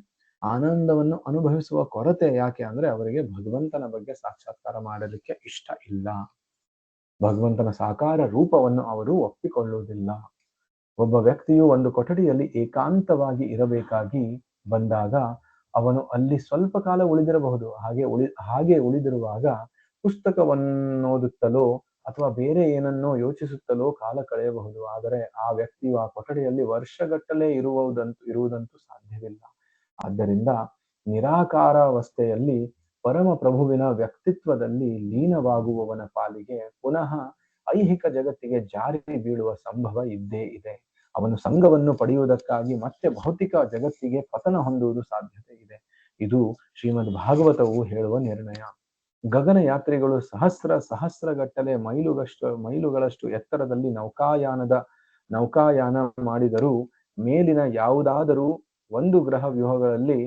ಆನಂದವನ್ನು ಅನುಭವಿಸುವ ಕೊರತೆ. ಯಾಕೆ ಅಂದ್ರೆ ಅವರಿಗೆ ಭಗವಂತನ ಬಗ್ಗೆ ಸಾಕ್ಷಾತ್ಕಾರ ಮಾಡಲಿಕ್ಕೆ ಇಷ್ಟ ಇಲ್ಲ. ಭಗವಂತನ ಸಾಕಾರ ರೂಪವನ್ನು ಅವರು ಒಪ್ಪಿಕೊಳ್ಳುವುದಿಲ್ಲ. ಒಬ್ಬ ವ್ಯಕ್ತಿಯು ಒಂದು ಕೊಠಡಿಯಲ್ಲಿ ಏಕಾಂತವಾಗಿ ಇರಬೇಕಾಗಿ ಬಂದಾಗ ಅವನು ಅಲ್ಲಿ ಸ್ವಲ್ಪ ಕಾಲ ಉಳಿದಿರಬಹುದು. ಹಾಗೆ ಉಳಿದಿರುವಾಗ ಪುಸ್ತಕವನ್ನೋದುತ್ತಲೋ ಅಥವಾ ಬೇರೆ ಏನನ್ನೋ ಯೋಚಿಸುತ್ತಲೋ ಕಾಲ ಕಳೆಯಬಹುದು. ಆದರೆ ಆ ವ್ಯಕ್ತಿಯು ಆ ಕೊಠಡಿಯಲ್ಲಿ ವರ್ಷಗಟ್ಟಲೆ ಇರುವುದಂತೂ ಸಾಧ್ಯವಿಲ್ಲ. ಆದ್ದರಿಂದ ನಿರಾಕಾರಾವಸ್ಥೆಯಲ್ಲಿ ಪರಮ ಪ್ರಭುವಿನ ವ್ಯಕ್ತಿತ್ವದಲ್ಲಿ ಲೀನವಾಗುವವನ ಪಾಲಿಗೆ ಪುನಃ ಐಹಿಕ ಜಗತ್ತಿಗೆ ಜಾರಿ ಬೀಳುವ ಸಂಭವ ಇದ್ದೇ ಇದೆ. ಅವನು ಸಂಘವನ್ನು ಪಡೆಯುವುದಕ್ಕಾಗಿ ಮತ್ತೆ ಭೌತಿಕ ಜಗತ್ತಿಗೆ ಪತನ ಹೊಂದುವುದು ಸಾಧ್ಯತೆ ಇದೆ. ಇದು ಶ್ರೀಮದ್ ಭಾಗವತವು ಹೇಳುವ ನಿರ್ಣಯ. ಗಗನಯಾತ್ರಿಗಳು ಸಹಸ್ರಗಟ್ಟಲೆ ಮೈಲುಗಳಷ್ಟು ಎತ್ತರದಲ್ಲಿ ನೌಕಾಯಾನ ಮಾಡಿದರೂ ಮೇಲಿನ ಯಾವುದಾದರೂ ಒಂದು ಗ್ರಹ ವ್ಯೂಹಗಳಲ್ಲಿ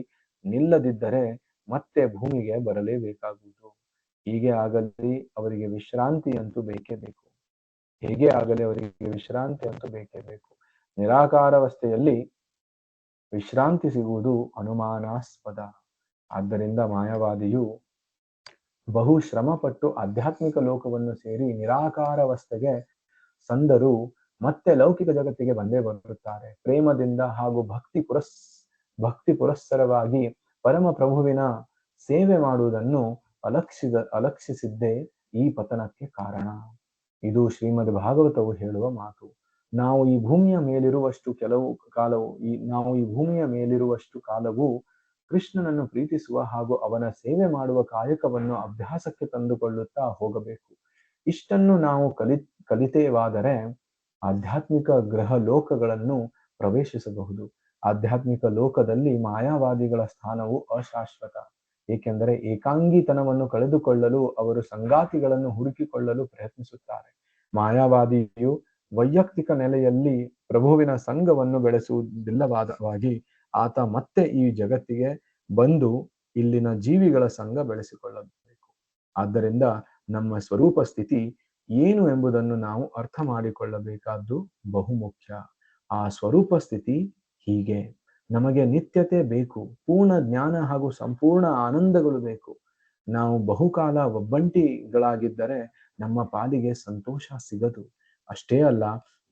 ನಿಲ್ಲದಿದ್ದರೆ ಮತ್ತೆ ಭೂಮಿಗೆ ಬರಲೇಬೇಕಾಗುವುದು. ಹೀಗೆ ಆಗಲಿ ಅವರಿಗೆ ವಿಶ್ರಾಂತಿ ಅಂತೂ ಬೇಕೇ ಬೇಕು. ನಿರಾಕಾರಾವಸ್ಥೆಯಲ್ಲಿ ವಿಶ್ರಾಂತಿ ಸಿಗುವುದು ಅನುಮಾನಾಸ್ಪದ. ಆದ್ದರಿಂದ ಮಾಯಾವಾದಿಯು ಬಹು ಶ್ರಮಪಟ್ಟು ಆಧ್ಯಾತ್ಮಿಕ ಲೋಕವನ್ನು ಸೇರಿ ನಿರಾಕಾರಾವಸ್ಥೆಗೆ ಸಂದರು ಮತ್ತೆ ಲೌಕಿಕ ಜಗತ್ತಿಗೆ ಬಂದೇ ಬರುತ್ತಾರೆ. ಪ್ರೇಮದಿಂದ ಹಾಗೂ ಭಕ್ತಿ ಪುರಸ್ಸರವಾಗಿ ಪರಮ ಪ್ರಭುವಿನ ಸೇವೆ ಮಾಡುವುದನ್ನು ಅಲಕ್ಷಿಸಿದ್ದೇ ಈ ಪತನಕ್ಕೆ ಕಾರಣ. ಇದು ಶ್ರೀಮದ್ ಭಾಗವತವು ಹೇಳುವ ಮಾತು. ನಾವು ಈ ಭೂಮಿಯ ಮೇಲಿರುವಷ್ಟು ಕಾಲವು ಕೃಷ್ಣನನ್ನು ಪ್ರೀತಿಸುವ ಹಾಗೂ ಅವನ ಸೇವೆ ಮಾಡುವ ಕಾಯಕವನ್ನು ಅಭ್ಯಾಸಕ್ಕೆ ತಂದುಕೊಳ್ಳುತ್ತಾ ಹೋಗಬೇಕು. ಇಷ್ಟನ್ನು ನಾವು ಕಲಿತೇವಾದರೆ ಆಧ್ಯಾತ್ಮಿಕ ಗ್ರಹ ಲೋಕಗಳನ್ನು ಪ್ರವೇಶಿಸಬಹುದು. ಆಧ್ಯಾತ್ಮಿಕ ಲೋಕದಲ್ಲಿ ಮಾಯಾವಾದಿಗಳ ಸ್ಥಾನವು ಅಶಾಶ್ವತ. ಏಕೆಂದರೆ ಏಕಾಂಗಿತನವನ್ನು ಕಳೆದುಕೊಳ್ಳಲು ಅವರು ಸಂಗಾತಿಗಳನ್ನು ಹುಡುಕಿಕೊಳ್ಳಲು ಪ್ರಯತ್ನಿಸುತ್ತಾರೆ. ಮಾಯಾವಾದಿಯು ವೈಯಕ್ತಿಕ ನೆಲೆಯಲ್ಲಿ ಪ್ರಭುವಿನ ಸಂಘವನ್ನು ಬೆಳೆಸುವುದಿಲ್ಲವಾದವಾಗಿ ಆತ ಮತ್ತೆ ಈ ಜಗತ್ತಿಗೆ ಬಂದು ಇಲ್ಲಿನ ಜೀವಿಗಳ ಸಂಘ ಬೆಳೆಸಿಕೊಳ್ಳಬೇಕು. ಆದ್ದರಿಂದ ನಮ್ಮ ಸ್ವರೂಪ ಸ್ಥಿತಿ ಏನು ಎಂಬುದನ್ನು ನಾವು ಅರ್ಥ ಮಾಡಿಕೊಳ್ಳಬೇಕಾದ್ದು ಬಹುಮುಖ್ಯ. ಆ ಸ್ವರೂಪ ಸ್ಥಿತಿ ಹೀಗೆ: ನಮಗೆ ನಿತ್ಯತೆ ಬೇಕು, ಪೂರ್ಣ ಜ್ಞಾನ ಹಾಗೂ ಸಂಪೂರ್ಣ ಆನಂದಗಳು ಬೇಕು. ನಾವು ಬಹುಕಾಲ ಒಬ್ಬಂಟಿಗಳಾಗಿದ್ದರೆ ನಮ್ಮ ಪಾಲಿಗೆ ಸಂತೋಷ ಸಿಗದು. ಅಷ್ಟೇ ಅಲ್ಲ,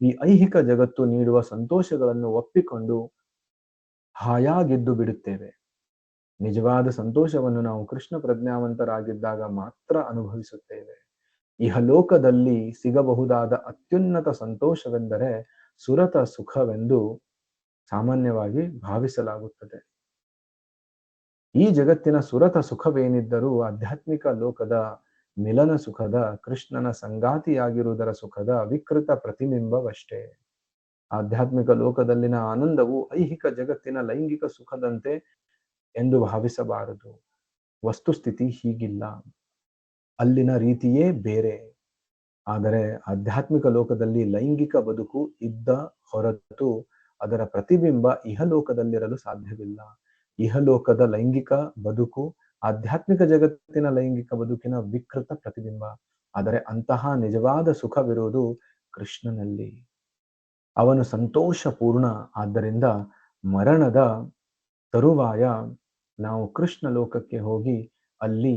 ಈ ಐಹಿಕ ಜಗತ್ತು ನೀಡುವ ಸಂತೋಷಗಳನ್ನು ಒಪ್ಪಿಕೊಂಡು ಹಾಯಾಗಿದ್ದು ಬಿಡುತ್ತೇವೆ. ನಿಜವಾದ ಸಂತೋಷವನ್ನು ನಾವು ಕೃಷ್ಣ ಪ್ರಜ್ಞಾವಂತರಾಗಿದ್ದಾಗ ಮಾತ್ರ ಅನುಭವಿಸುತ್ತೇವೆ. ಇಹಲೋಕದಲ್ಲಿ ಸಿಗಬಹುದಾದ ಅತ್ಯುನ್ನತ ಸಂತೋಷವೆಂದರೆ ಸುರತ ಸುಖವೆಂದು ಸಾಮಾನ್ಯವಾಗಿ ಭಾವಿಸಲಾಗುತ್ತದೆ. ಈ ಜಗತ್ತಿನ ಸುರತ ಸುಖವೇನಿದ್ದರೂ ಆಧ್ಯಾತ್ಮಿಕ ಲೋಕದ ಮಿಲನ ಸುಖದ, ಕೃಷ್ಣನ ಸಂಗಾತಿಯಾಗಿರುವುದರ ಸುಖದ ವಿಕೃತ ಪ್ರತಿಬಿಂಬವಷ್ಟೇ. ಆಧ್ಯಾತ್ಮಿಕ ಲೋಕದಲ್ಲಿನ ಆನಂದವು ಐಹಿಕ ಜಗತ್ತಿನ ಲೈಂಗಿಕ ಸುಖದಂತೆ ಎಂದು ಭಾವಿಸಬಾರದು. ವಸ್ತುಸ್ಥಿತಿ ಹೀಗಿಲ್ಲ, ಅಲ್ಲಿನ ರೀತಿಯೇ ಬೇರೆ. ಆದರೆ ಆಧ್ಯಾತ್ಮಿಕ ಲೋಕದಲ್ಲಿ ಲೈಂಗಿಕ ಬದುಕು ಇದ್ದ ಹೊರತು ಅದರ ಪ್ರತಿಬಿಂಬ ಇಹಲೋಕದಲ್ಲಿರಲು ಸಾಧ್ಯವಿಲ್ಲ. ಇಹಲೋಕದ ಲೈಂಗಿಕ ಬದುಕು ಆಧ್ಯಾತ್ಮಿಕ ಜಗತ್ತಿನ ಲೈಂಗಿಕ ಬದುಕಿನ ವಿಕೃತ ಪ್ರತಿಬಿಂಬ. ಆದರೆ ಅಂತಹ ನಿಜವಾದ ಸುಖವಿರುವುದು ಕೃಷ್ಣನಲ್ಲಿ. ಅವನು ಸಂತೋಷಪೂರ್ಣ. ಆದ್ದರಿಂದ ಮರಣದ ತರುವಾಯ ನಾವು ಕೃಷ್ಣ ಲೋಕಕ್ಕೆ ಹೋಗಿ ಅಲ್ಲಿ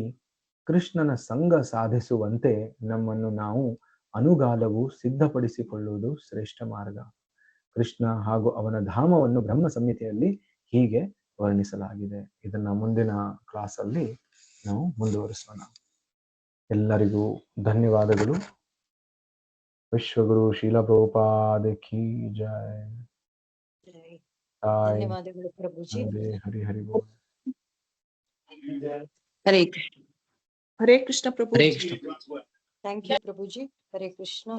ಕೃಷ್ಣನ ಸಂಘ ಸಾಧಿಸುವಂತೆ ನಮ್ಮನ್ನು ನಾವು ಅನುಗಾಲವು ಸಿದ್ಧಪಡಿಸಿಕೊಳ್ಳುವುದು ಶ್ರೇಷ್ಠ ಮಾರ್ಗ. ಕೃಷ್ಣ ಹಾಗೂ ಅವನ ಧಾಮವನ್ನು ಬ್ರಹ್ಮ ಸಂಹಿತೆಯಲ್ಲಿ ಹೀಗೆ ವರ್ಣಿಸಲಾಗಿದೆ. ಇದನ್ನ ಮುಂದಿನ ಕ್ಲಾಸ್ ಅಲ್ಲಿ ನಾವು ಮುಂದುವರಿಸೋಣ. ಎಲ್ಲರಿಗೂ ಧನ್ಯವಾದಗಳು. ವಿಶ್ವಗುರು ಶೀಲ ಪ್ರಭುಪಾದ ಕಿ ಜಯ. ಧನ್ಯವಾದಗಳು ಪ್ರಭುಜಿ. ಹರಿ ಹರಿ ಬೋಲ್. ಹರೇ ಕೃಷ್ಣ. ಹರೇ ಕೃಷ್ಣ ಪ್ರಭು. ಹರೇ ಕೃಷ್ಣ. ಥ್ಯಾಂಕ್ ಯು ಪ್ರಭುಜಿ. ಹರೇ ಕೃಷ್ಣ.